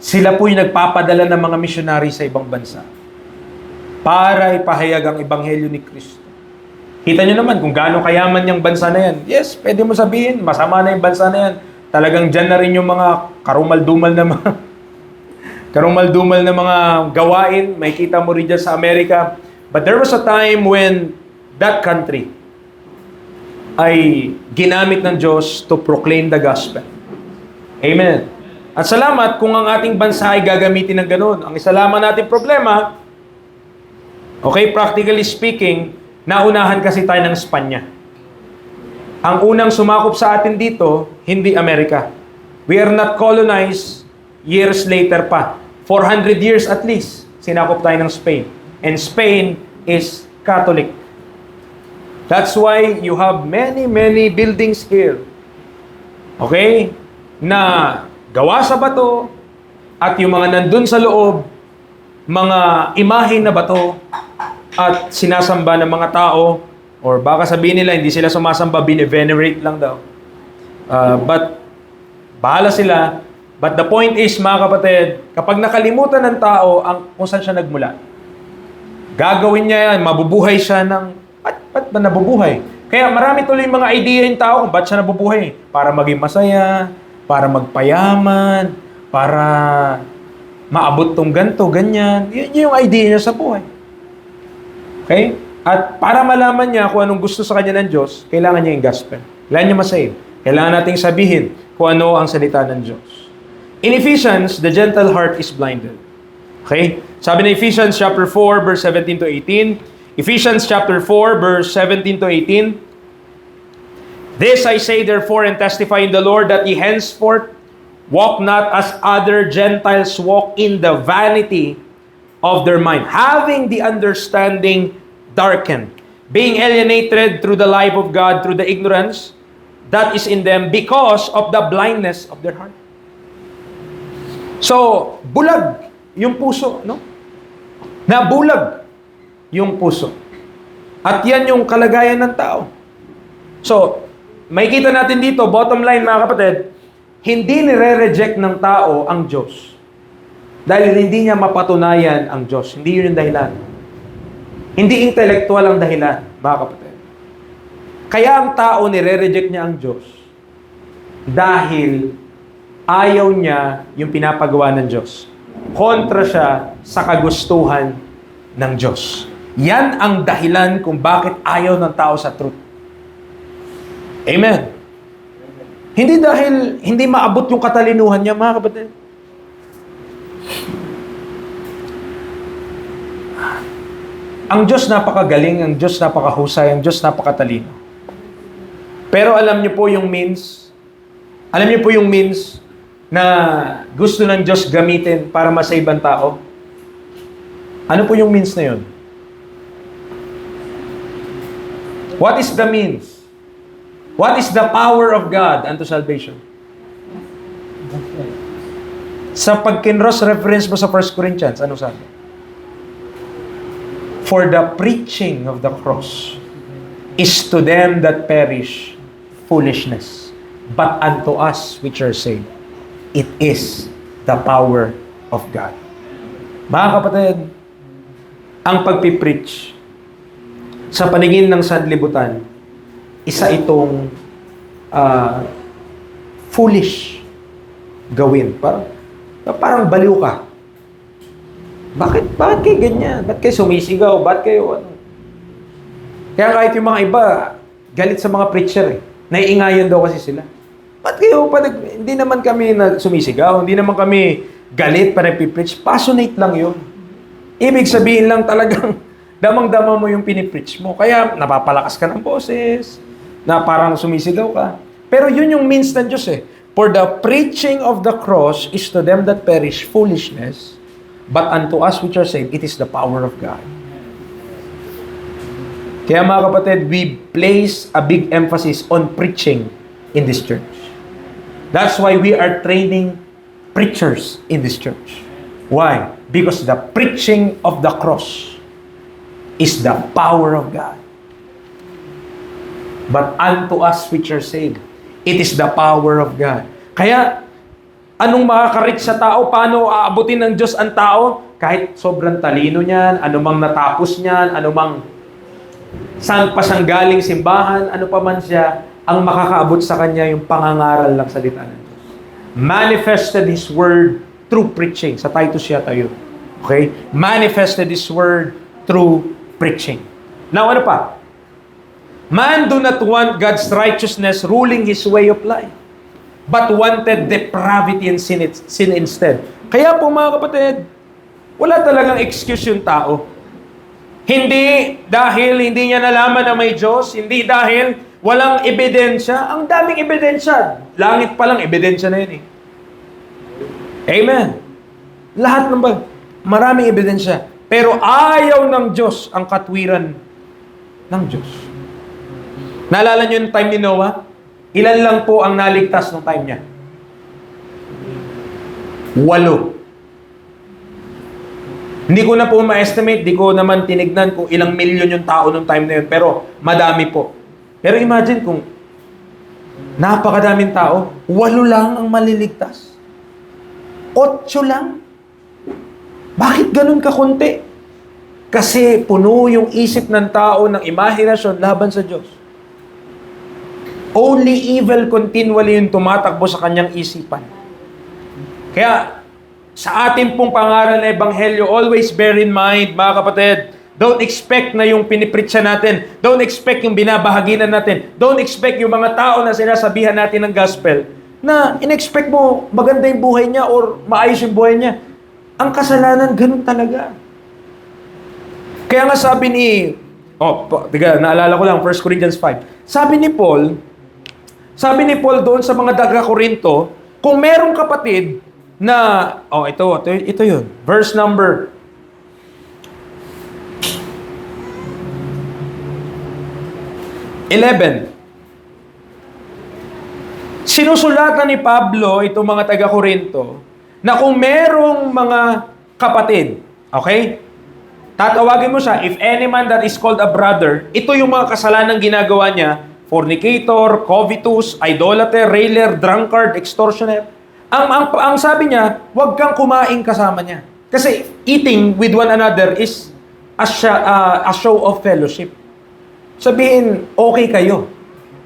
sila po yung nagpapadala ng mga missionary sa ibang bansa para ipahayag ang Ebanghelyo ni Kristo. Kita nyo naman kung gaano kayaman yung bansa na yan. Yes, pwede mo sabihin, masama na yung bansa na yan. Talagang dyan na rin yung mga karumal-dumal na mga karumal-dumal na mga gawain. May kita mo rin dyan sa Amerika. But there was a time when that country ay ginamit ng Diyos to proclaim the gospel. Amen. At salamat kung ang ating bansa ay gagamitin ng ganun. Ang isa lamang nating problema, okay, practically speaking, naunahan kasi tayo ng Espanya. Ang unang sumakop sa atin dito, hindi Amerika. We are not colonized years later pa. 400 years at least, sinakop tayo ng Spain. And Spain is Catholic. That's why you have many buildings here. Okay? Na gawa sa bato at yung mga nandun sa loob, mga imahe na bato at sinasamba ng mga tao, or baka sabihin nila hindi sila sumasamba, bine-venerate lang daw. But bahala sila. But the point is, mga kapatid, kapag nakalimutan ng tao kung saan siya nagmula, gagawin niya yan, mabubuhay siya ng, ba't ba nabubuhay? Kaya marami tuloy mga idea yung tao kung ba't siya nabubuhay. Para maging masaya, para magpayaman, para maabot tong ganto, ganyan. Yun yung idea niya sa buhay. Okay? At para malaman niya kung anong gusto sa kanya ng Diyos, kailangan niya yung gospel. Kailangan niya masave. Kailangan nating sabihin kung ano ang salita ng Diyos. In Ephesians, the gentle heart is blinded. Okay? Sabi ng Ephesians chapter 4, verse 17 to 18. Ephesians chapter 4, verse 17 to 18. This I say therefore and testify in the Lord that ye henceforth walk not as other Gentiles walk in the vanity of their mind, having the understanding darkened, being alienated through the life of God, through the ignorance that is in them because of the blindness of their heart. So, bulag yung puso, no? Nabulag yung puso. At yan yung kalagayan ng tao. So, makikita natin dito, bottom line mga kapatid, hindi nire-reject ng tao ang Diyos. Dahil hindi niya mapatunayan ang Diyos. Hindi yun yung dahilan. Hindi intellectual ang dahilan, mga kapatid. Kaya ang tao nire-reject niya ang Diyos dahil ayaw niya yung pinapagawa ng Diyos. Kontra siya sa kagustuhan ng Diyos. Yan ang dahilan kung bakit ayaw ng tao sa truth. Amen. Hindi dahil hindi maabot yung katalinuhan niya, mga kapatid. Ang Diyos napakagaling, ang Diyos napakahusay, ang Diyos napakatalino. Pero alam niyo po yung means, na gusto ng Diyos gamitin para masave ang tao? Ano po yung means na yun? What is the means? What is the power of God unto salvation? Sa pag-kinross reference mo sa 1 Corinthians, ano sabi? For the preaching of the cross is to them that perish foolishness, but unto us which are saved, it is the power of God. Mga kapatid, ang pagpipreach sa paningin ng sanlibutan, isa itong foolish gawin. Parang baliw ka. Bakit kayo ganyan? Bakit kayo sumisigaw? Bakit kayo ano? Kaya kahit yung mga iba, galit sa mga preacher eh. Naiingayan daw kasi sila. Bakit kayo hindi naman kami sumisigaw, hindi naman kami galit para ipipreach. Passionate lang yun. Ibig sabihin lang talagang damang-dama mo yung pinipreach mo. Kaya napapalakas ka ng boses, na parang sumisigaw ka. Pero yun yung means ng Diyos eh. For the preaching of the cross is to them that perish foolishness, but unto us which are saved, it is the power of God. Kaya mga kapatid, we place a big emphasis on preaching in this church. That's why we are training preachers in this church. Why? Because the preaching of the cross is the power of God. But unto us which are saved, it is the power of God. Kaya, anong makaka-reach sa tao? Paano aabutin ng Diyos ang tao? Kahit sobrang talino niyan, anumang natapos niyan, anumang Saan pa siyang galing simbahan, ano pa man siya, ang makakaabot sa kanya yung pangangaral ng salita ng Diyos. Manifested His Word through preaching. Sa Titus yata yun. Okay? Manifested His Word through preaching. Now, ano pa? Man do not want God's righteousness ruling his way of life, but wanted depravity and sin instead. Kaya po mga kapatid, wala talagang excuse yung tao. Hindi dahil hindi niya nalaman na may Diyos, hindi dahil walang ebidensya. Ang daming ebidensya. Langit pa lang, ebidensya na yun eh. Amen. Lahat ng maraming ebidensya. Pero ayaw ng Diyos ang katwiran ng Diyos. Naalala niyo yung time ni Noah? Ilan lang po ang naligtas ng time niya? 8. Hindi ko na po ma-estimate, di ko naman tinignan kung ilang milyon yung tao nung time na yun, pero madami po. Pero imagine kung napakadaming tao, 8 lang ang maliligtas. 8 lang. Bakit ganun kakunti? Kasi puno yung isip ng tao ng imahinasyon laban sa Diyos. Only evil continually yung tumatakbo sa kanyang isipan. Kaya, sa ating pong pangaral na Ebanghelyo, always bear in mind, mga kapatid, don't expect na yung pinipreach natin, don't expect yung binabahaginan natin, don't expect yung mga tao na sinasabihan natin ng gospel, na in-expect mo maganda yung buhay niya or maayos yung buhay niya. Ang kasalanan, ganun talaga. Kaya nga sabi ni, naalala ko lang, 1 Corinthians 5. Sabi ni Paul doon sa mga taga-Korinto, kung merong kapatid na, ito yun. Verse number 11. Sinusulatan ni Pablo, itong mga taga-Korinto, na kung merong mga kapatid, okay? Tatawagin mo siya, if any man that is called a brother, ito yung mga kasalanan ginagawa niya, fornicator, covetous, idolater, railer, drunkard, extortioner. Ang sabi niya, huwag kang kumain kasama niya. Kasi eating with one another is a show of fellowship. Sabihin, okay kayo.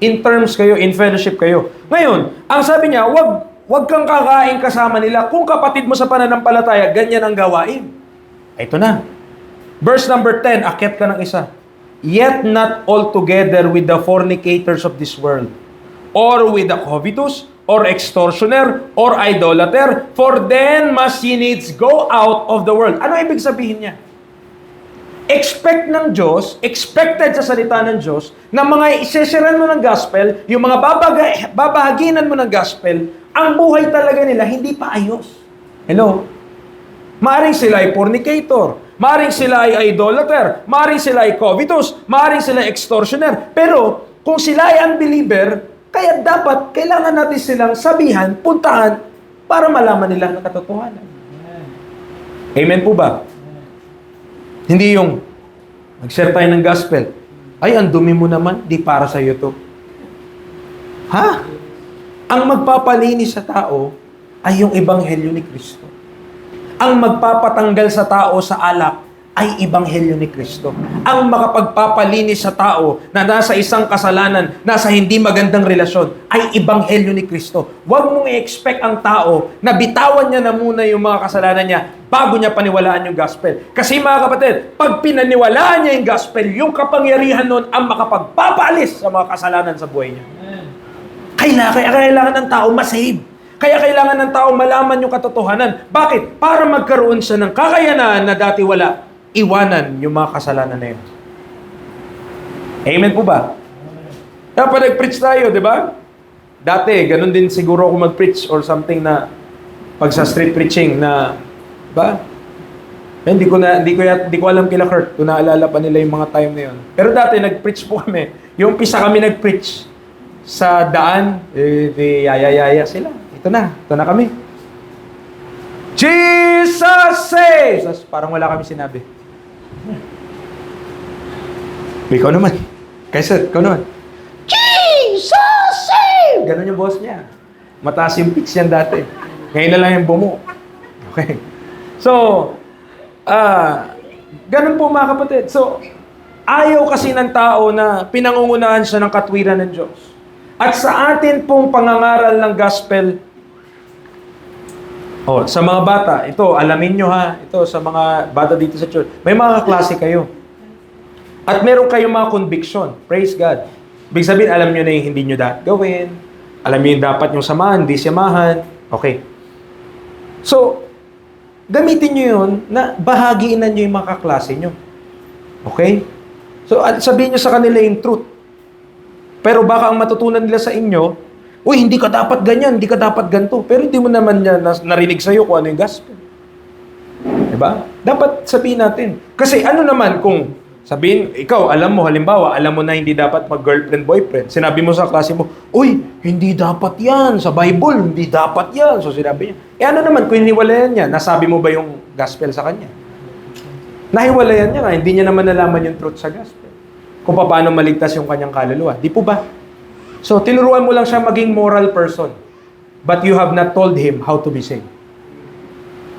In terms kayo, in fellowship kayo. Ngayon, ang sabi niya, huwag kang kakain kasama nila. Kung kapatid mo sa pananampalataya, ganyan ang gawain. Ito na. Verse number 10, akyat ka ng isa. Yet not altogether with the fornicators of this world, or with the covetous, or extortioner, or idolater, for then must ye needs go out of the world. Ano ibig sabihin niya? Expect ng Diyos, expected sa salita ng Diyos, na mga isesiran mo ng gospel, yung mga babahaginan mo ng gospel, ang buhay talaga nila hindi pa ayos. Hello? Maaring sila ay fornicator, maaring sila ay idolater, maaring sila ay covetous, maaring sila ay extortioner. Pero kung sila ay unbeliever, kaya dapat kailangan natin silang sabihan, puntahan, para malaman nila ang katotohanan. Amen po ba? Hindi yung nag-share tayo ng gospel. Ay, ang dumi mo naman, di para sa iyo to. Ha? Ang magpapalinis sa tao ay yung ebanghelyo ni Kristo. Ang magpapatanggal sa tao sa alak ay ebanghelyo ni Kristo. Ang makapagpapalinis sa tao na nasa isang kasalanan, nasa hindi magandang relasyon, ay ebanghelyo ni Kristo. Huwag mong i-expect ang tao na bitawan niya na muna yung mga kasalanan niya bago niya paniwalaan yung gospel. Kasi mga kapatid, pag pinaniwalaan niya yung gospel, yung kapangyarihan nun ang makapagpapaalis sa mga kasalanan sa buhay niya. Kaya kailangan ng tao masave. Kaya kailangan ng tao malaman yung katotohanan. Bakit? Para magkaroon siya ng kakayanan na dati wala. Iwanan yung mga kasalanan na yun. Amen po ba? Dapat nag-preach tayo, di ba? Dati, ganun din siguro ako mag-preach or something na pag sa street preaching na, ba? Hindi ko alam kila Kurt kung naalala pa nila yung mga time na yun. Pero dati, nag-preach po kami. Yung pisa kami nag-preach sa daan, yaya sila. Ito na kami. Jesus saves! Parang wala kami sinabi. Ikaw naman. Kaysa, ikaw naman. Jesus saves! Ganon yung boss niya. Mataas yung pitch yan dati. Ngayon na lang yung bumo. Okay. So, ganun po mga kapatid. So, Ayaw kasi ng tao na pinangungunahan siya ng katwiran ng Diyos. At sa atin pong pangangaral ng gospel, sa mga bata, ito, alamin nyo ha, ito sa mga bata dito sa church, may mga klase kayo. At meron kayong mga conviction. Praise God. Ibig sabihin, alam nyo na yung hindi nyo dapat gawin. Alam nyo yung dapat yung samahan, hindi samahan. Okay. So, gamitin nyo yun na bahagiinan nyo yung mga kaklase nyo. Okay? So, sabihin nyo sa kanila yung truth. Pero baka ang matutunan nila sa inyo, uy, hindi ka dapat ganyan, hindi ka dapat ganito. Pero hindi mo naman niya narinig sa'yo kung ano yung gospel. Diba? Dapat sabihin natin. Kasi ano naman kung sabihin, ikaw, alam mo, halimbawa, alam mo na hindi dapat mag-girlfriend, boyfriend. Sinabi mo sa klase mo, uy, hindi dapat yan. Sa Bible, hindi dapat yan. So sinabi niya. Ano naman kung hiniwalayan niya? Nasabi mo ba yung gospel sa kanya? Nahiwalayan niya nga. Hindi niya naman nalaman yung truth sa gospel. Kung paano maligtas yung kanyang kaluluwa. Di po ba? So, tinuruan mo lang siya maging moral person. But you have not told him how to be saved.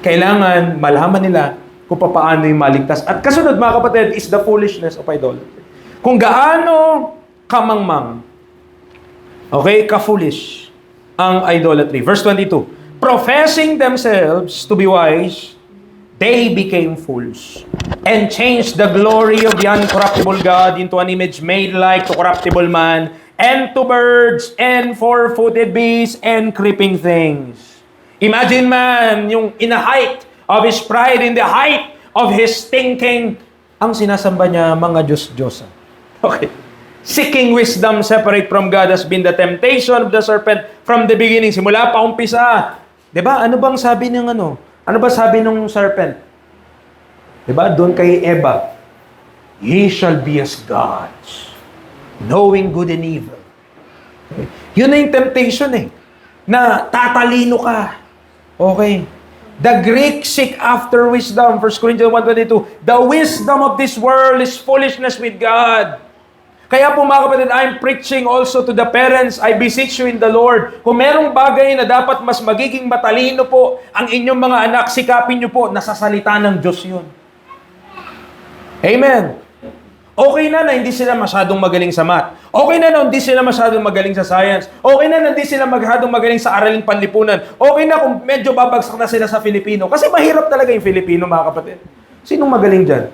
Kailangan malaman nila kung paano yung maligtas. At kasunod, mga kapatid, is the foolishness of idolatry. Kung gaano kamangmang, okay, ka-foolish ang idolatry. Verse 22, professing themselves to be wise, they became fools and changed the glory of the uncorruptible God into an image made like to corruptible man, and to birds, and four-footed beasts, and creeping things. Imagine man, yung in the height of his pride, in the height of his thinking, ang sinasamba niya, mga Diyos-Diyosan. Okay. Seeking wisdom separate from God has been the temptation of the serpent from the beginning. Simula pa umpisa. Diba? Ano bang sabi ng ano? Ano ba sabi ng serpent? Diba? Doon kay Eva. Ye shall be as gods, knowing good and evil. Yun na yung temptation na tatalino ka. Okay. The Greek seek after wisdom. 1 Corinthians 1:22. The wisdom of this world is foolishness with God. Kaya po mga kapatid, I'm preaching also to the parents. I beseech you in the Lord. Kung merong bagay na dapat mas magiging matalino po ang inyong mga anak, sikapin nyo po, nasa salita ng Diyos yun. Amen. Okay na hindi sila masyadong magaling sa math. Okay na hindi sila masyadong magaling sa science. Okay na hindi sila masyadong magaling sa araling panlipunan. Okay na kung medyo babagsak na sila sa Filipino. Kasi mahirap talaga yung Filipino, mga kapatid. Sinong magaling dyan?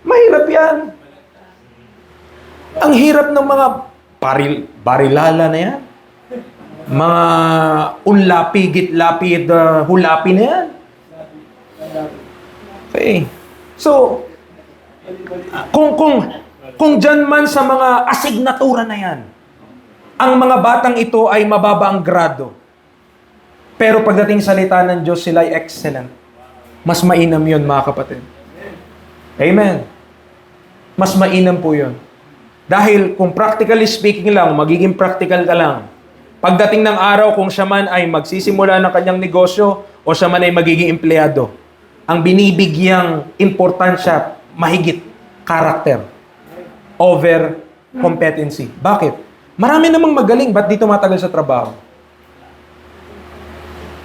Mahirap yan. Ang hirap ng mga barilala na yan. Mga unlapi, gitlapid, hulapi na yan. Okay. So, kung dyan man sa mga asignatura na yan, ang mga batang ito ay mababa ang grado. Pero pagdating salita ng Diyos, sila ay excellent. Mas mainam yun, mga kapatid. Amen. Mas mainam po yun. Dahil kung practically speaking lang, magiging practical ka lang. Pagdating ng araw, kung siya man ay magsisimula ng kanyang negosyo o siya man ay magiging empleyado, ang binibigyang importansya, mahigit, character over competency. Bakit? Marami namang magaling, ba't di tumatagal sa trabaho?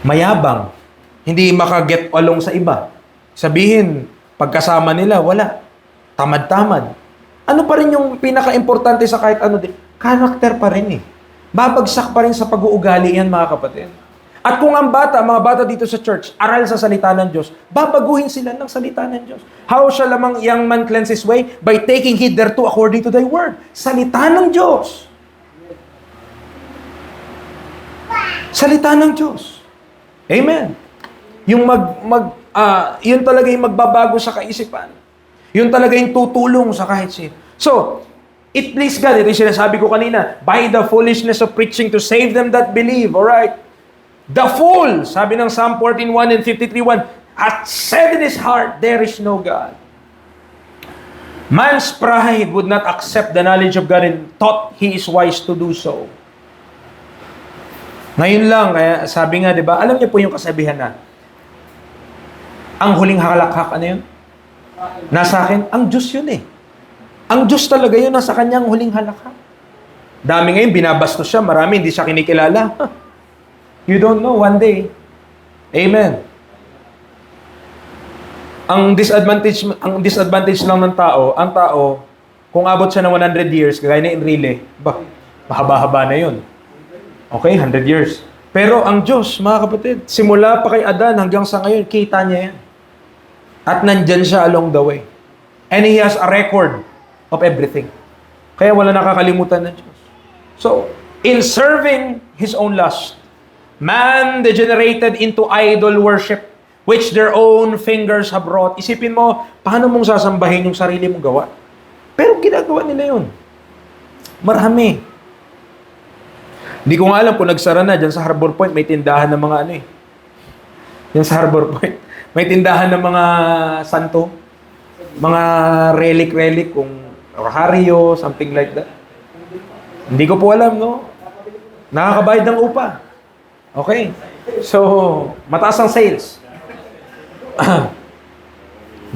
Mayabang, hindi makaget along sa iba. Sabihin, pagkasama nila, wala. Tamad-tamad. Ano pa rin yung pinaka-importante sa kahit ano din? Character pa rin Babagsak pa rin sa pag-uugali yan, mga kapatid. At kung ang mga bata dito sa church, aral sa salita ng Diyos, babaguhin sila ng salita ng Diyos. How shall a young man cleanse his way? By taking heed thereto according to thy word. Salita ng Diyos. Salita ng Diyos. Amen. Yung yun talaga yung magbabago sa kaisipan. Yun talaga yung tutulong sa kahit sino. So, it please God. Ito yung sinasabi ko kanina. By the foolishness of preaching to save them that believe. Alright? The fool, sabi ng Psalm 14:1 and 53:1, hath said in his heart, there is no God. Man's pride would not accept the knowledge of God and thought he is wise to do so. Ngayon lang, kaya sabi nga, di ba, alam niyo po yung kasabihan na, ang huling halakhak, ano yun? Nasa akin, ang Diyos yun Ang Diyos talaga yun, nasa kanyang huling halakhak. Dami ngayon, binabastos siya, marami, hindi siya kinikilala. You don't know, one day. Amen. Ang disadvantage lang ng tao, ang tao, Kung abot siya ng 100 years, kagaya na Enrile, mahaba-haba na yun. Okay, 100 years. Pero ang Diyos, mga kapatid, simula pa kay Adan hanggang sa ngayon, kita niya yan. At nandyan siya along the way. And He has a record of everything. Kaya wala nakakalimutan ng Diyos. So, in serving His own lust, man degenerated into idol worship, which their own fingers have wrought. Isipin mo, paano mong sasambahin yung sarili mong gawa? Pero ginagawa nila yun. Marami. Hindi ko nga alam kung nagsara na dyan sa Harbor Point, may tindahan ng mga ano eh. Yan sa Harbor Point. May tindahan ng mga santo. Mga relic-relic, kung Rosario, something like that. Hindi ko po alam, no? Nakakabayad ng upa. Okay. So, mataas ang sales.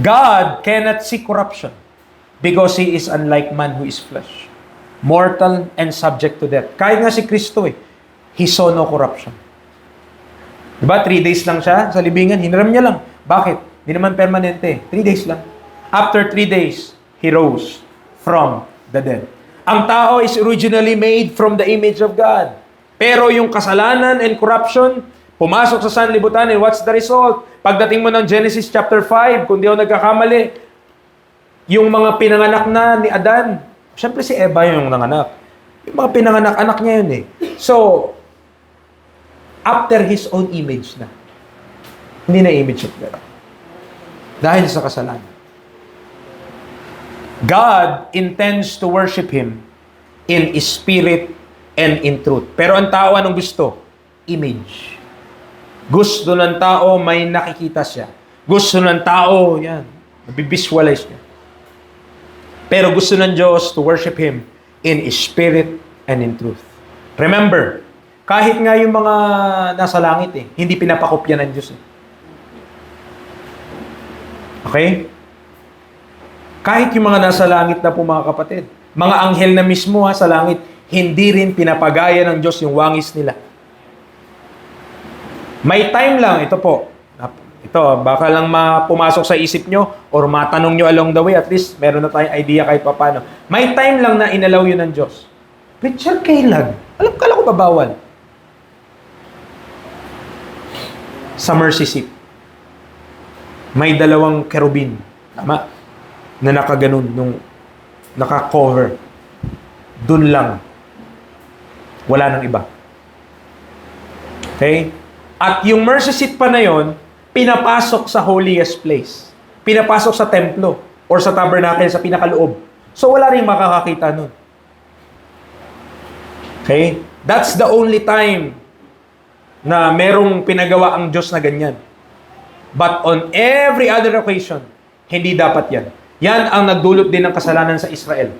God cannot see corruption because He is unlike man who is flesh. Mortal and subject to death. Kahit nga si Kristo He saw no corruption. Diba? 3 days lang siya sa libingan. Hiniram niya lang. Bakit? Hindi naman permanente. 3 days lang. After 3 days, He rose from the dead. Ang tao is originally made from the image of God. Pero yung kasalanan and corruption, pumasok sa sanlibutan, and what's the result? Pagdating mo ng Genesis chapter 5, kung di ako nagkakamali, yung mga pinanganak na ni Adan, syempre si Eva yung nanganak. Yung mga pinanganak, anak niya yun eh. So, after His own image na. Hindi na image of God. Dahil sa kasalanan. God intends to worship Him in spirit and in truth. Pero ang tao anong gusto? Image. Gusto ng tao may nakikita siya. Gusto ng tao, yan, nabivisualize niya. Pero gusto ng Diyos to worship Him in spirit and in truth. Remember, kahit nga yung mga nasa langit hindi pinapakopya ng Diyos Okay? Kahit yung mga nasa langit na po mga kapatid, mga anghel na mismo sa langit, hindi rin pinapagaya ng Diyos yung wangis nila. May time lang, ito po, baka lang pumasok sa isip nyo or matanong nyo along the way, at least meron na tayong idea kahit paano. May time lang na inalaw yun ng Diyos. Preacher, kailan? Kala ko ba bawal? Sa mercy seat. May 2 kerubin. Tama? Na nakaganon, nung naka-cover. Dun lang. Wala nang iba. Okay? At yung mercy seat pa na yon, pinapasok sa holiest place. Pinapasok sa templo or sa tabernacle sa pinakaloob. So wala rin makakakita nun. Okay? That's the only time na merong pinagawa ang Diyos na ganyan. But on every other occasion, hindi dapat yan. Yan ang nagdulot din ng kasalanan sa Israel.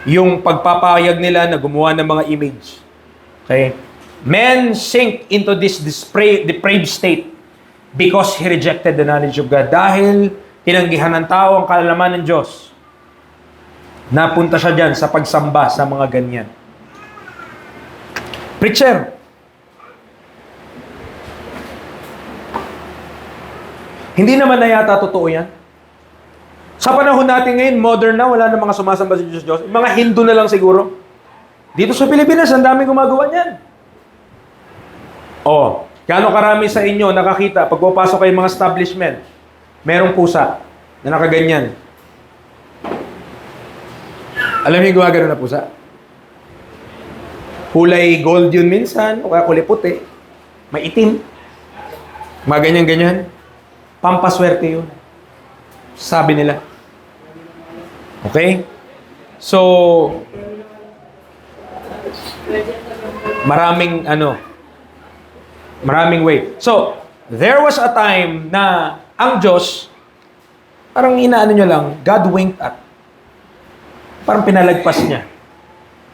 Yung pagpapahayag nila na gumawa ng mga image. Okay? Men sink into this depraved state because he rejected the knowledge of God. Dahil tinanggihan ng tao ang kaalaman ng Diyos. Napunta siya dyan sa pagsamba sa mga ganyan. Preacher, hindi naman na yata totoo yan. Sa panahon natin ngayon, modern na, wala na mga sumasamba sa Diyos. Mga Hindu na lang siguro. Dito sa Pilipinas, ang dami gumagawa niyan. Gaano karami sa inyo nakakita, pag pupasok kayo mga establishment, merong pusa na nakaganyan. Alam niyo yung gumagano na pusa? Kulay gold yun minsan, o kaya kulay puti. May itim. Mga ganyan-ganyan. Pampaswerte yun. Sabi nila. Okay? So, maraming way. So, there was a time na ang Diyos, parang inaano nyo lang, God winked at. Parang pinalagpas niya.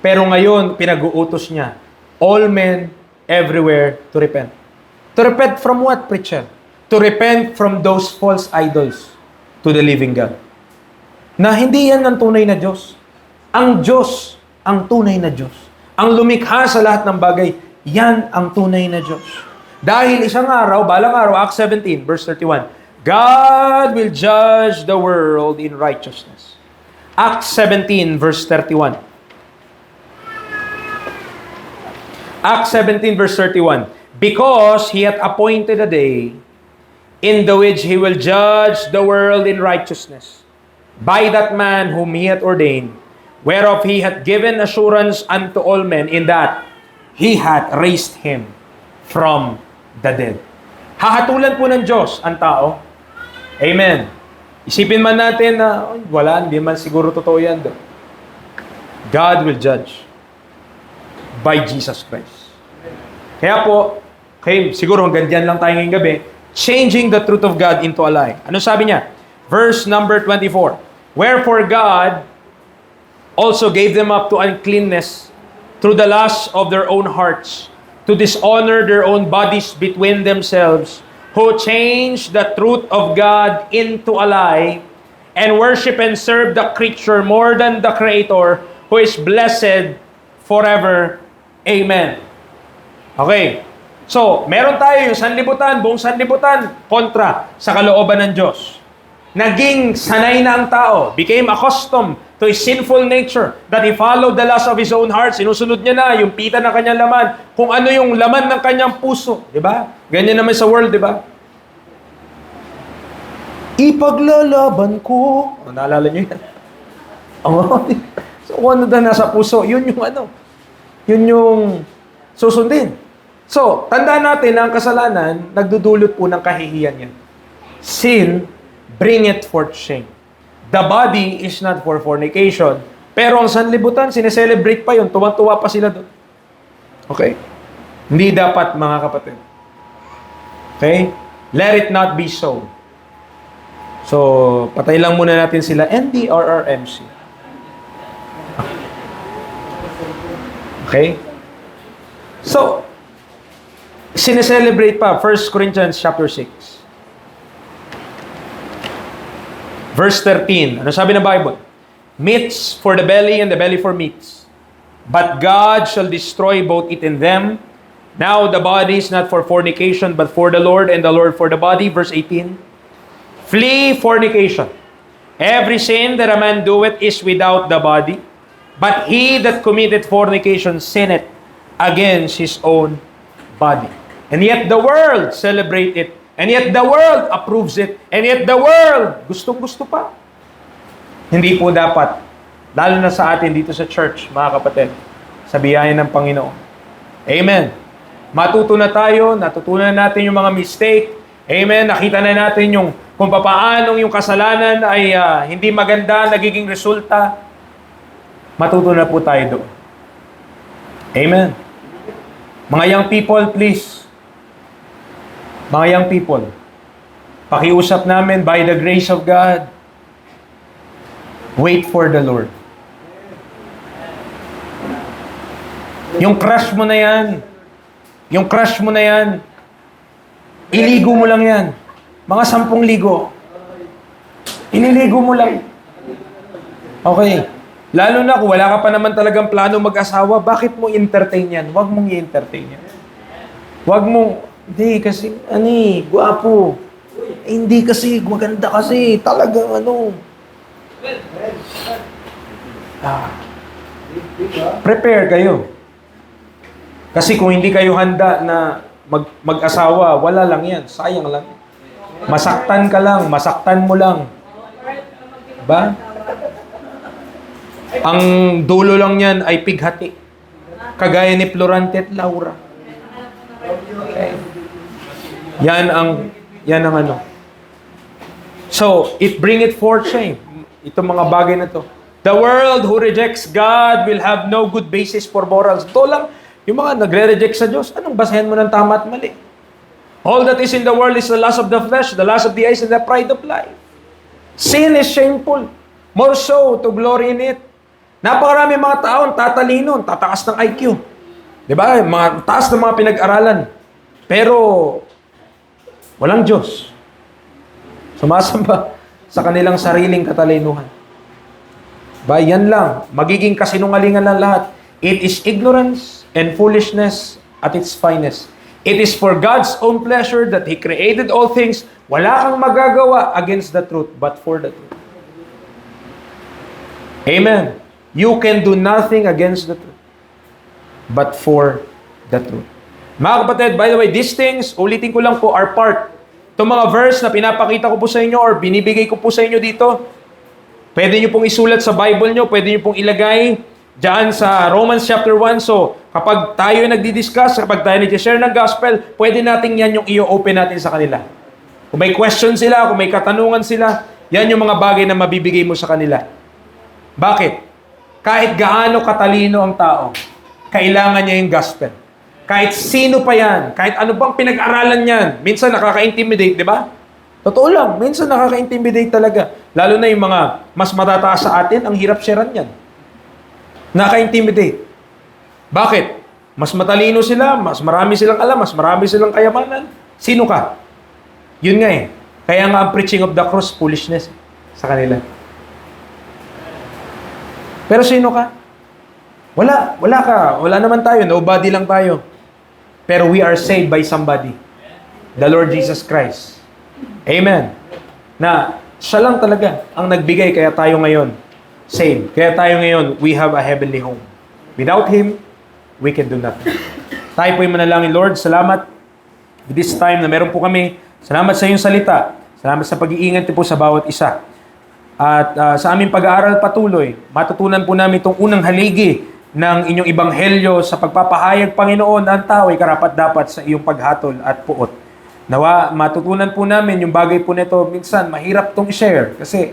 Pero ngayon, pinag-uutos niya, all men everywhere to repent. To repent from what, preacher? To repent from those false idols to the living God. Na hindi yan ang tunay na Diyos. Ang Diyos, ang tunay na Diyos. Ang lumikha sa lahat ng bagay, yan ang tunay na Diyos. Dahil isang araw, balang araw, Acts 17, verse 31, God will judge the world in righteousness. Acts 17 verse 31. Acts 17 verse 31. Because he hath appointed a day in the which he will judge the world in righteousness by that man whom he hath ordained, whereof he hath given assurance unto all men, in that he hath raised him from the dead. Hahatulan po ng Diyos ang tao. Amen. Isipin man natin na, wala, hindi man siguro totoo yan. God will judge by Jesus Christ. Kaya po, siguro hanggang dyan lang tayo ngayong gabi, changing the truth of God into a lie. Ano sabi niya? Verse number 24. Wherefore God also gave them up to uncleanness through the lust of their own hearts, to dishonor their own bodies between themselves, who changed the truth of God into a lie, and worship and serve the creature more than the Creator, who is blessed forever. Amen. Okay. So, meron tayo yung sanlibutan, buong sanlibutan, kontra sa kalooban ng Diyos. Naging sanay na ang tao, became accustomed to his sinful nature, that he followed the lust of his own heart. Sinusunod niya na yung pita ng kanyang laman, kung ano yung laman ng kanyang puso. Diba? Ganyan naman sa world, diba? Ipaglalaban ko. Oh, naalala niyo yan? So, kung ano na nasa puso, yun yung ano. Yun yung susundin. So, tandaan natin na ang kasalanan, nagdudulot po ng kahihiyan yan. Sin, bring it forth shame. The body is not for fornication. Pero ang sanlibutan, sineselebrate pa yun. Tuwa-tuwa pa sila doon. Okay? Hindi dapat, mga kapatid. Okay? Let it not be so. So, patay lang muna natin sila. NDRRMC. Okay? So, sineselebrate pa. 1 Corinthians chapter 6. Verse 13. Ano sabi ng Bible? Meats for the belly and the belly for meats. But God shall destroy both it and them. Now the body is not for fornication, but for the Lord, and the Lord for the body. Verse 18. Flee fornication. Every sin that a man doeth is without the body. But he that committeth fornication sinneth against his own body. And yet the world celebrate it. And yet the world approves it. And yet the world gustong-gusto pa. Hindi po dapat. Lalo na sa atin dito sa church, mga kapatid. Sa biyaya ng Panginoon. Amen. Matuto na tayo. Natutunan natin yung mga mistake. Amen. Nakita na natin yung kung papaanong yung kasalanan ay hindi maganda, nagiging resulta. Matuto na po tayo doon. Amen. Mga young people, please. Mga young people, pakiusap namin by the grace of God, wait for the Lord. Yung crush mo na yan, iligo mo lang yan. Mga 10 ligo. Ililigo mo lang. Okay. Lalo na kung wala ka pa naman talagang plano mag-asawa, bakit mo entertain yan? Huwag mong i-entertain yan. Huwag mong, hindi kasi, guwapo. Hindi kasi, maganda kasi, talagang prepare kayo. Kasi kung hindi kayo handa na mag-asawa, wala lang yan, sayang lang. Masaktan ka lang, masaktan mo lang. Diba? Ang dulo lang yan ay pighati. Kagaya ni Florante at Laura. Okay. Yan ang So, it bring it forth shame. Itong mga bagay na to. The world who rejects God will have no good basis for morals. Ito lang, yung mga nagre-reject sa Diyos, anong basahin mo ng tama at mali? All that is in the world is the lust of the flesh, the lust of the eyes, and the pride of life. Sin is shameful. More so to glory in it. Napakarami mga taon, tatalino, tataas ng IQ. Diba? Mga taas ng mga pinag-aralan. Pero, walang Diyos. Sumasamba sa kanilang sariling katalinuhan. Ba, yan lang. Magiging kasinungalingan lang lahat. It is ignorance and foolishness at its finest. It is for God's own pleasure that He created all things. Wala kang magagawa against the truth, but for the truth. Amen. You can do nothing against the truth, but for the truth. Mga kapatid, by the way, these things, ulitin ko lang po, are part. Itong mga verse na pinapakita ko po sa inyo or binibigay ko po sa inyo dito, pwede nyo pong isulat sa Bible nyo, pwede nyo pong ilagay dyan sa Romans chapter 1. So, kapag tayo nagdi-discuss, kapag tayo nag-share ng gospel, pwede natin yan yung i-open natin sa kanila. Kung may question sila, kung may katanungan sila, yan yung mga bagay na mabibigay mo sa kanila. Bakit? Kahit gaano katalino ang tao, kailangan niya yung gospel. Kahit sino pa yan, kahit ano bang pinag-aralan niyan, minsan nakaka-intimidate, di ba? Totoo lang, minsan nakaka-intimidate talaga. Lalo na yung mga mas matataas sa atin, ang hirap sharean yan. Nakaka-intimidate. Bakit? Mas matalino sila, mas marami silang alam, mas marami silang kayamanan. Sino ka? Yun nga eh. Kaya nga ang preaching of the cross, foolishness sa kanila. Pero sino ka? Wala ka. Wala naman tayo. Nobody lang tayo. Pero we are saved by somebody. The Lord Jesus Christ. Amen. Na siya lang talaga ang nagbigay kaya tayo ngayon saved. Kaya tayo ngayon, we have a heavenly home. Without Him, we can do nothing. Tayo po yung manalangin, Lord, salamat this time na meron po kami. Salamat sa iyong salita. Salamat sa pag-iingat po sa bawat isa. At sa aming pag-aaral patuloy, matutunan po namin itong unang haligi ng inyong ebanghelyo sa pagpapahayag, Panginoon, ang tao ay karapat-dapat sa iyong paghatol at puot. Nawa, matutunan po namin yung bagay po nito, minsan mahirap itong i-share kasi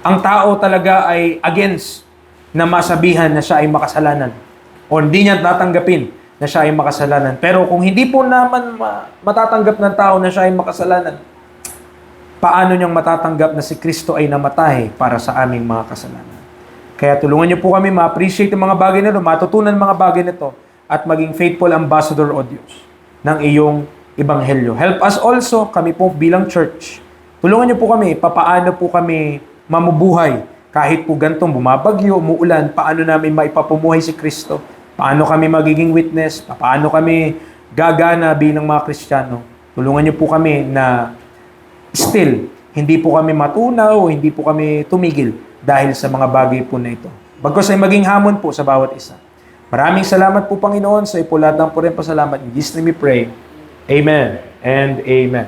ang tao talaga ay against na masabihan na siya ay makasalanan o hindi niya tatanggapin na siya ay makasalanan. Pero kung hindi po naman matatanggap ng tao na siya ay makasalanan, paano niyang matatanggap na si Kristo ay namatay para sa aming mga kasalanan? Kaya tulungan niyo po kami ma-appreciate yung mga bagay na ito, matutunan mga bagay na ito, at maging faithful ambassador o Diyos ng iyong ebanghelyo. Help us also, kami po bilang church. Tulungan niyo po kami, papaano po kami mamubuhay kahit po gantong bumabagyo, umuulan, paano namin maipapumuhay si Kristo? Paano kami magiging witness? Paano kami gagana bilang mga Kristiyano? Tulungan niyo po kami na still, hindi po kami matunaw, hindi po kami tumigil dahil sa mga bagay po na ito. Bagkus ay maging hamon po sa bawat isa. Maraming salamat po, Panginoon, sa ipo lahat ng po rin pasalamat. In Jesus' name we pray. Amen and amen.